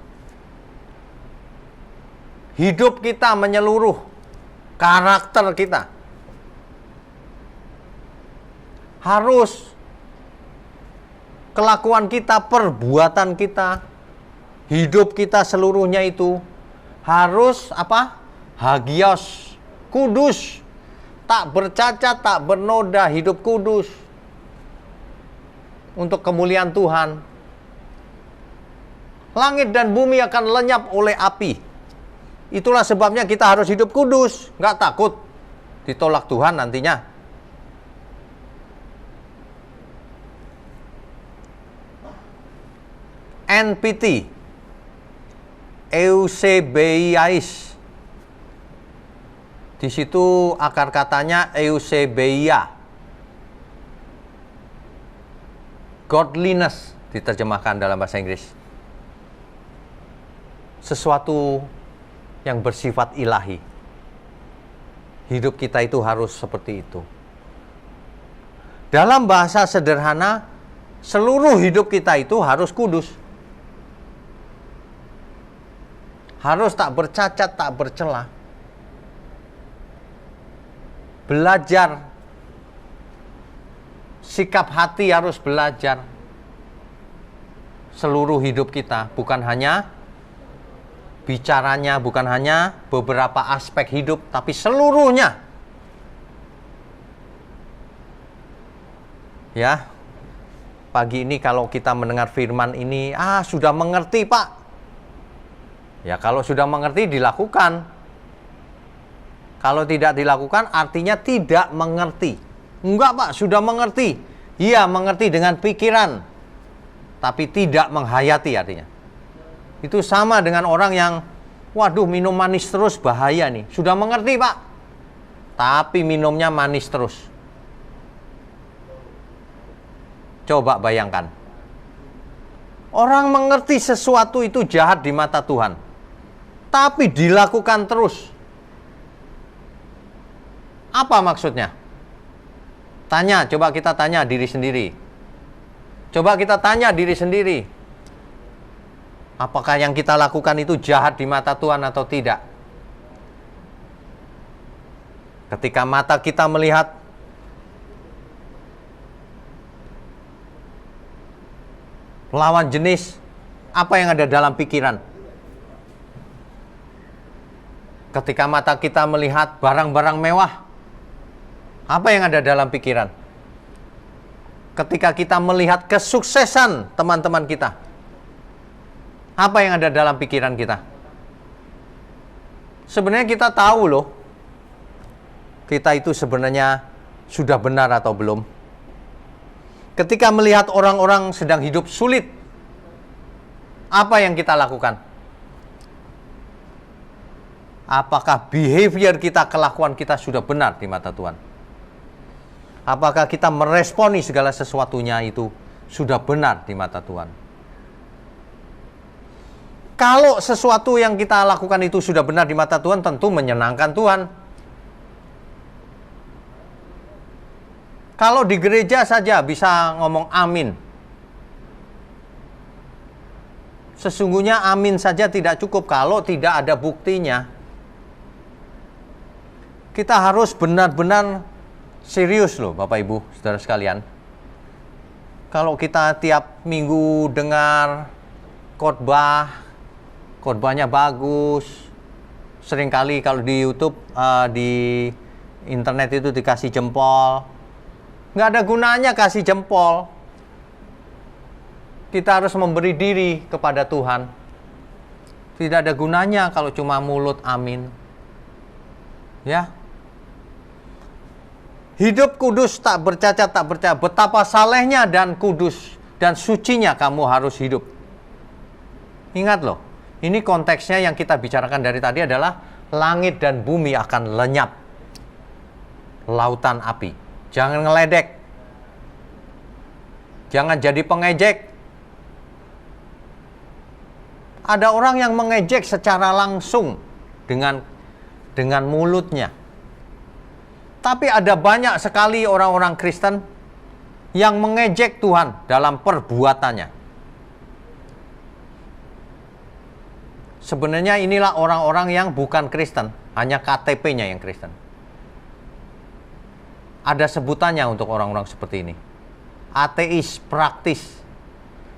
Hidup kita menyeluruh, karakter kita. Harus kelakuan kita, perbuatan kita, hidup kita seluruhnya itu harus apa? Hagios, kudus, tak bercacat, tak bernoda, hidup kudus untuk kemuliaan Tuhan. Langit dan bumi akan lenyap oleh api. Itulah sebabnya kita harus hidup kudus, nggak takut ditolak Tuhan nantinya. NPT, eusebeiais. Di situ akar katanya eusebeia. Godliness diterjemahkan dalam bahasa Inggris. Sesuatu yang bersifat ilahi. Hidup kita itu harus seperti itu. Dalam bahasa sederhana, seluruh hidup kita itu harus kudus. Harus tak bercacat, tak bercela. Belajar sikap hati harus belajar. Seluruh hidup kita, bukan hanya bicaranya, bukan hanya beberapa aspek hidup, tapi seluruhnya. Ya, pagi ini kalau kita mendengar firman ini, sudah mengerti Pak. Ya, kalau sudah mengerti dilakukan. Kalau tidak dilakukan artinya tidak mengerti. Enggak Pak, sudah mengerti. Iya, mengerti dengan pikiran, tapi tidak menghayati artinya. Itu sama dengan orang yang, waduh minum manis terus bahaya nih. Sudah mengerti Pak, tapi minumnya manis terus. Coba bayangkan. Orang mengerti sesuatu itu jahat di mata Tuhan, tapi dilakukan terus. Apa maksudnya? Coba kita tanya diri sendiri. Coba kita tanya diri sendiri. Apakah yang kita lakukan itu jahat di mata Tuhan atau tidak? Ketika mata kita melihat lawan jenis, apa yang ada dalam pikiran? Ketika mata kita melihat barang-barang mewah, apa yang ada dalam pikiran? Ketika kita melihat kesuksesan teman-teman kita, apa yang ada dalam pikiran kita? Sebenarnya kita tahu loh, kita itu sebenarnya sudah benar atau belum. Ketika melihat orang-orang sedang hidup sulit, apa yang kita lakukan? Apakah behavior kita, kelakuan kita sudah benar di mata Tuhan? Apakah kita meresponi segala sesuatunya itu sudah benar di mata Tuhan? Kalau sesuatu yang kita lakukan itu sudah benar di mata Tuhan, tentu menyenangkan Tuhan. Kalau di gereja saja bisa ngomong amin. Sesungguhnya amin saja tidak cukup kalau tidak ada buktinya. Kita harus benar-benar serius loh Bapak Ibu, saudara sekalian. Kalau kita tiap minggu dengar khotbahnya bagus. Seringkali kalau di YouTube, di internet itu dikasih jempol. Nggak ada gunanya kasih jempol. Kita harus memberi diri kepada Tuhan. Tidak ada gunanya kalau cuma mulut amin. Ya. Hidup kudus, tak bercacat, tak bercacat. Betapa salehnya dan kudus dan sucinya kamu harus hidup. Ingat loh, ini konteksnya yang kita bicarakan dari tadi adalah langit dan bumi akan lenyap. Lautan api. Jangan ngeledek. Jangan jadi pengejek. Ada orang yang mengejek secara langsung dengan mulutnya. Tapi ada banyak sekali orang-orang Kristen yang mengejek Tuhan dalam perbuatannya. Sebenarnya inilah orang-orang yang bukan Kristen, hanya KTP-nya yang Kristen. Ada sebutannya untuk orang-orang seperti ini. Ateis praktis.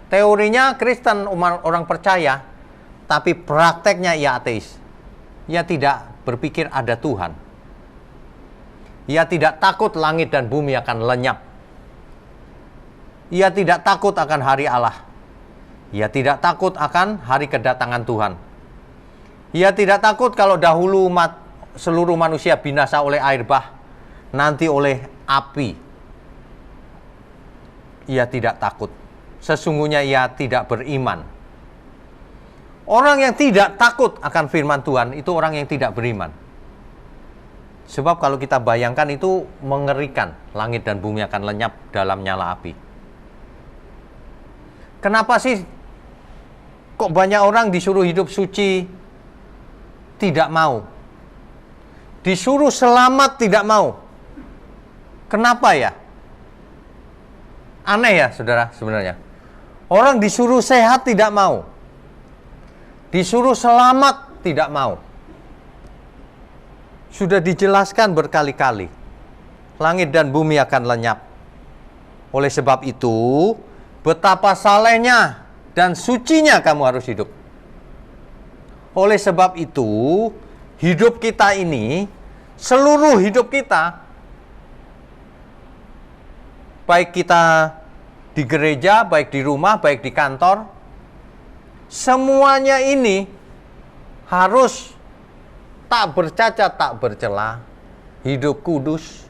Teorinya Kristen, orang percaya, tapi prakteknya ia ateis. Ia tidak berpikir ada Tuhan. Ia tidak takut langit dan bumi akan lenyap. Ia tidak takut akan hari Allah. Ia tidak takut akan hari kedatangan Tuhan. Ia tidak takut kalau dahulu seluruh manusia binasa oleh air bah, nanti oleh api. Ia tidak takut. Sesungguhnya ia tidak beriman. Orang yang tidak takut akan firman Tuhan itu orang yang tidak beriman. Sebab kalau kita bayangkan itu mengerikan. Langit dan bumi akan lenyap dalam nyala api. Kenapa sih kok banyak orang disuruh hidup suci tidak mau? Disuruh selamat tidak mau. Kenapa ya? Aneh ya saudara sebenarnya. Orang disuruh sehat tidak mau. Disuruh selamat tidak mau. Sudah dijelaskan berkali-kali. Langit dan bumi akan lenyap. Oleh sebab itu, betapa salehnya dan sucinya kamu harus hidup. Oleh sebab itu, hidup kita ini, seluruh hidup kita, baik kita di gereja, baik di rumah, baik di kantor, semuanya ini harus tak bercacat, tak bercela, hidup kudus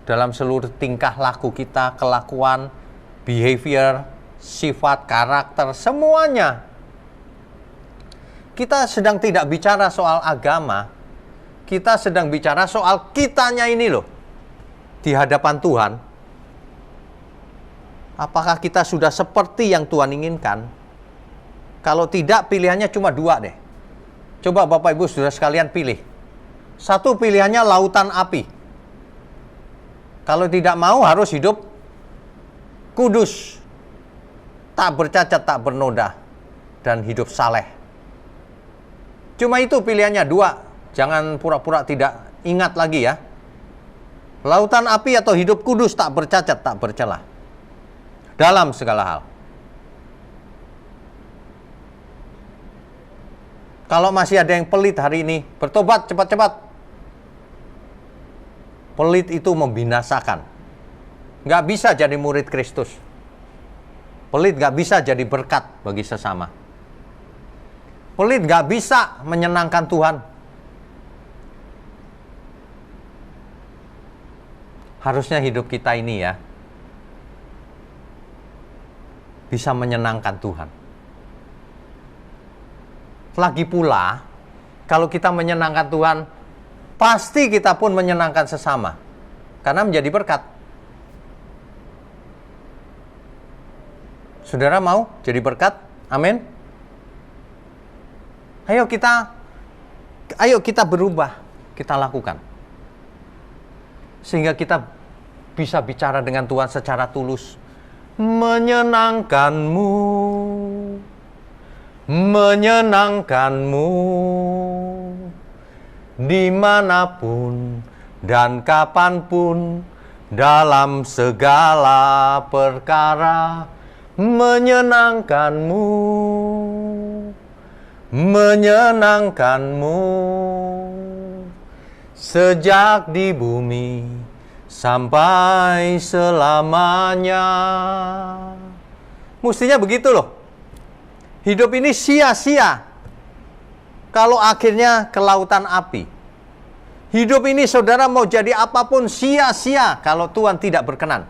dalam seluruh tingkah laku kita, kelakuan, behavior, sifat, karakter, semuanya. Kita sedang tidak bicara soal agama, kita sedang bicara soal kitanya ini loh, di hadapan Tuhan. Apakah kita sudah seperti yang Tuhan inginkan? Kalau tidak, pilihannya cuma 2 deh. Coba Bapak Ibu Saudara sekalian pilih. Satu pilihannya lautan api. Kalau tidak mau harus hidup kudus, tak bercacat, tak bernoda, dan hidup saleh. Cuma itu pilihannya 2. Jangan pura-pura tidak ingat lagi ya. Lautan api atau hidup kudus, tak bercacat, tak bercela dalam segala hal. Kalau masih ada yang pelit hari ini, bertobat cepat-cepat. Pelit itu membinasakan. Nggak bisa jadi murid Kristus. Pelit nggak bisa jadi berkat bagi sesama. Pelit nggak bisa menyenangkan Tuhan. Harusnya hidup kita ini ya, bisa menyenangkan Tuhan. Lagi pula, kalau kita menyenangkan Tuhan, pasti kita pun menyenangkan sesama, karena menjadi berkat. Saudara mau jadi berkat? Amin. Ayo kita berubah, kita lakukan. Sehingga kita bisa bicara dengan Tuhan secara tulus. Menyenangkanmu, menyenangkanmu, dimanapun dan kapanpun, dalam segala perkara, menyenangkanmu, menyenangkanmu, sejak di bumi sampai selamanya. Mestinya begitu loh. Hidup ini sia-sia kalau akhirnya ke lautan api. Hidup ini saudara mau jadi apapun sia-sia kalau Tuhan tidak berkenan.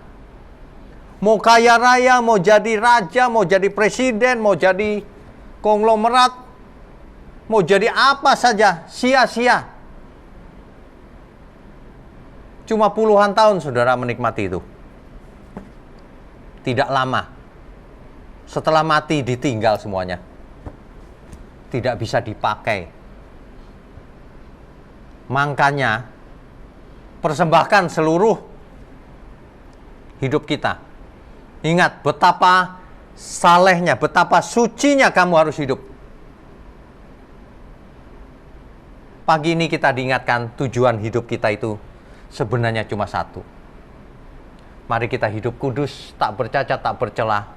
Mau kaya raya, mau jadi raja, mau jadi presiden, mau jadi konglomerat, mau jadi apa saja, sia-sia. Cuma puluhan tahun saudara menikmati itu. Tidak lama. Setelah mati ditinggal semuanya. Tidak bisa dipakai. Makanya persembahkan seluruh hidup kita. Ingat betapa salehnya, betapa sucinya kamu harus hidup. Pagi ini kita diingatkan tujuan hidup kita itu sebenarnya cuma satu. Mari kita hidup kudus, tak bercacat, tak bercela,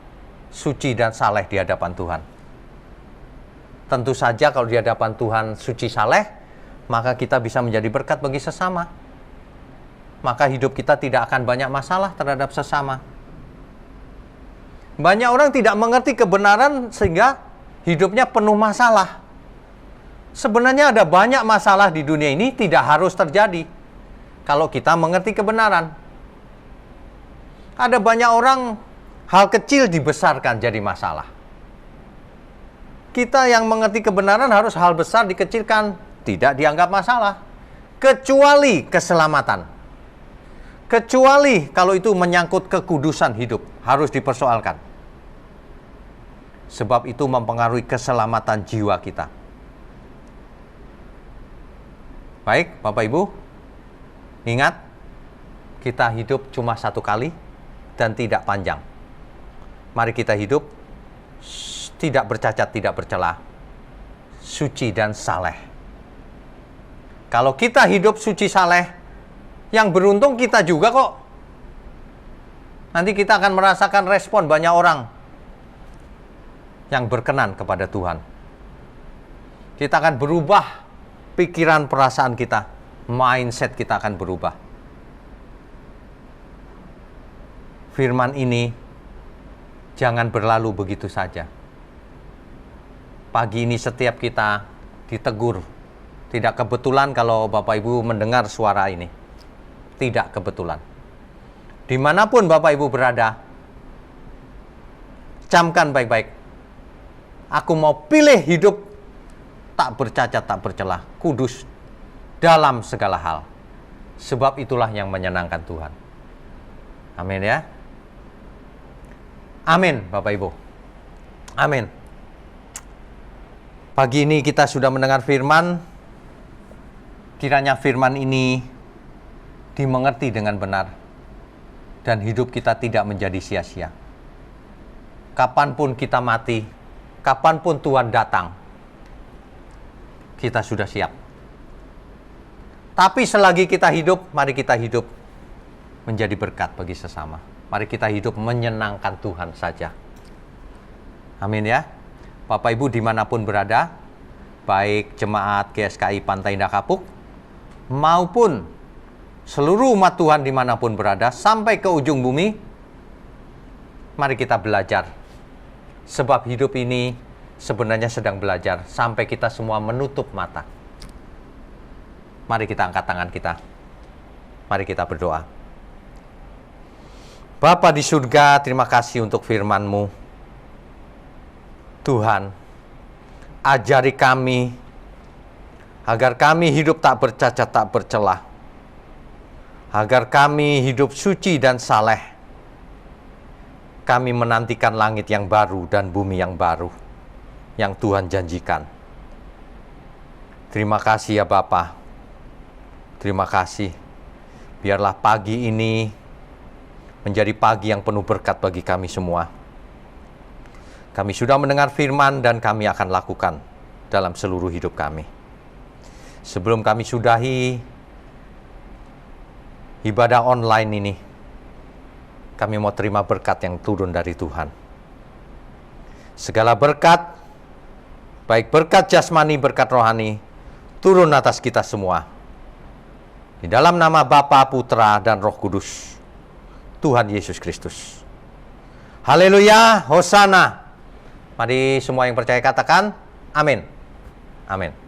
suci dan saleh di hadapan Tuhan. Tentu saja kalau di hadapan Tuhan suci saleh, maka kita bisa menjadi berkat bagi sesama. Maka hidup kita tidak akan banyak masalah terhadap sesama. Banyak orang tidak mengerti kebenaran sehingga hidupnya penuh masalah. Sebenarnya ada banyak masalah di dunia ini tidak harus terjadi kalau kita mengerti kebenaran. Ada banyak orang hal kecil dibesarkan jadi masalah. Kita yang mengerti kebenaran harus hal besar dikecilkan, tidak dianggap masalah. Kecuali keselamatan. Kecuali kalau itu menyangkut kekudusan hidup, harus dipersoalkan. Sebab itu mempengaruhi keselamatan jiwa kita. Baik, Bapak Ibu, ingat, kita hidup cuma satu kali dan tidak panjang. Mari kita hidup tidak bercacat, tidak bercela, suci dan saleh. Kalau kita hidup suci saleh, yang beruntung kita juga kok. Nanti kita akan merasakan respon banyak orang yang berkenan kepada Tuhan. Kita akan berubah pikiran perasaan kita, mindset kita akan berubah. Firman ini jangan berlalu begitu saja. Pagi ini setiap kita ditegur. Tidak kebetulan kalau Bapak Ibu mendengar suara ini. Tidak kebetulan. Dimanapun Bapak Ibu berada, camkan baik-baik. Aku mau pilih hidup tak bercacat, tak bercelah, kudus dalam segala hal. Sebab itulah yang menyenangkan Tuhan. Amin ya. Amin Bapak Ibu. Amin. Pagi ini kita sudah mendengar firman. Kiranya firman ini dimengerti dengan benar. Dan hidup kita tidak menjadi sia-sia. Kapanpun kita mati, kapanpun Tuhan datang, kita sudah siap. Tapi selagi kita hidup, mari kita hidup menjadi berkat bagi sesama. Mari kita hidup menyenangkan Tuhan saja. Amin ya. Bapak Ibu dimanapun berada, baik jemaat GSKI Pantai Indah Kapuk, maupun seluruh umat Tuhan dimanapun berada, sampai ke ujung bumi, mari kita belajar. Sebab hidup ini sebenarnya sedang belajar, sampai kita semua menutup mata. Mari kita angkat tangan kita. Mari kita berdoa. Bapa di surga, terima kasih untuk firman-Mu. Tuhan, ajari kami agar kami hidup tak bercacat, tak bercelah. Agar kami hidup suci dan saleh. Kami menantikan langit yang baru dan bumi yang baru yang Tuhan janjikan. Terima kasih ya Bapa. Terima kasih. Biarlah pagi ini menjadi pagi yang penuh berkat bagi kami semua. Kami sudah mendengar firman dan kami akan lakukan dalam seluruh hidup kami. Sebelum kami sudahi ibadah online ini, kami mau terima berkat yang turun dari Tuhan. Segala berkat, baik berkat jasmani, berkat rohani, turun atas kita semua. Di dalam nama Bapa, Putra, dan Roh Kudus, Tuhan Yesus Kristus. Haleluya, Hosana. Mari semua yang percaya katakan, amin. Amin.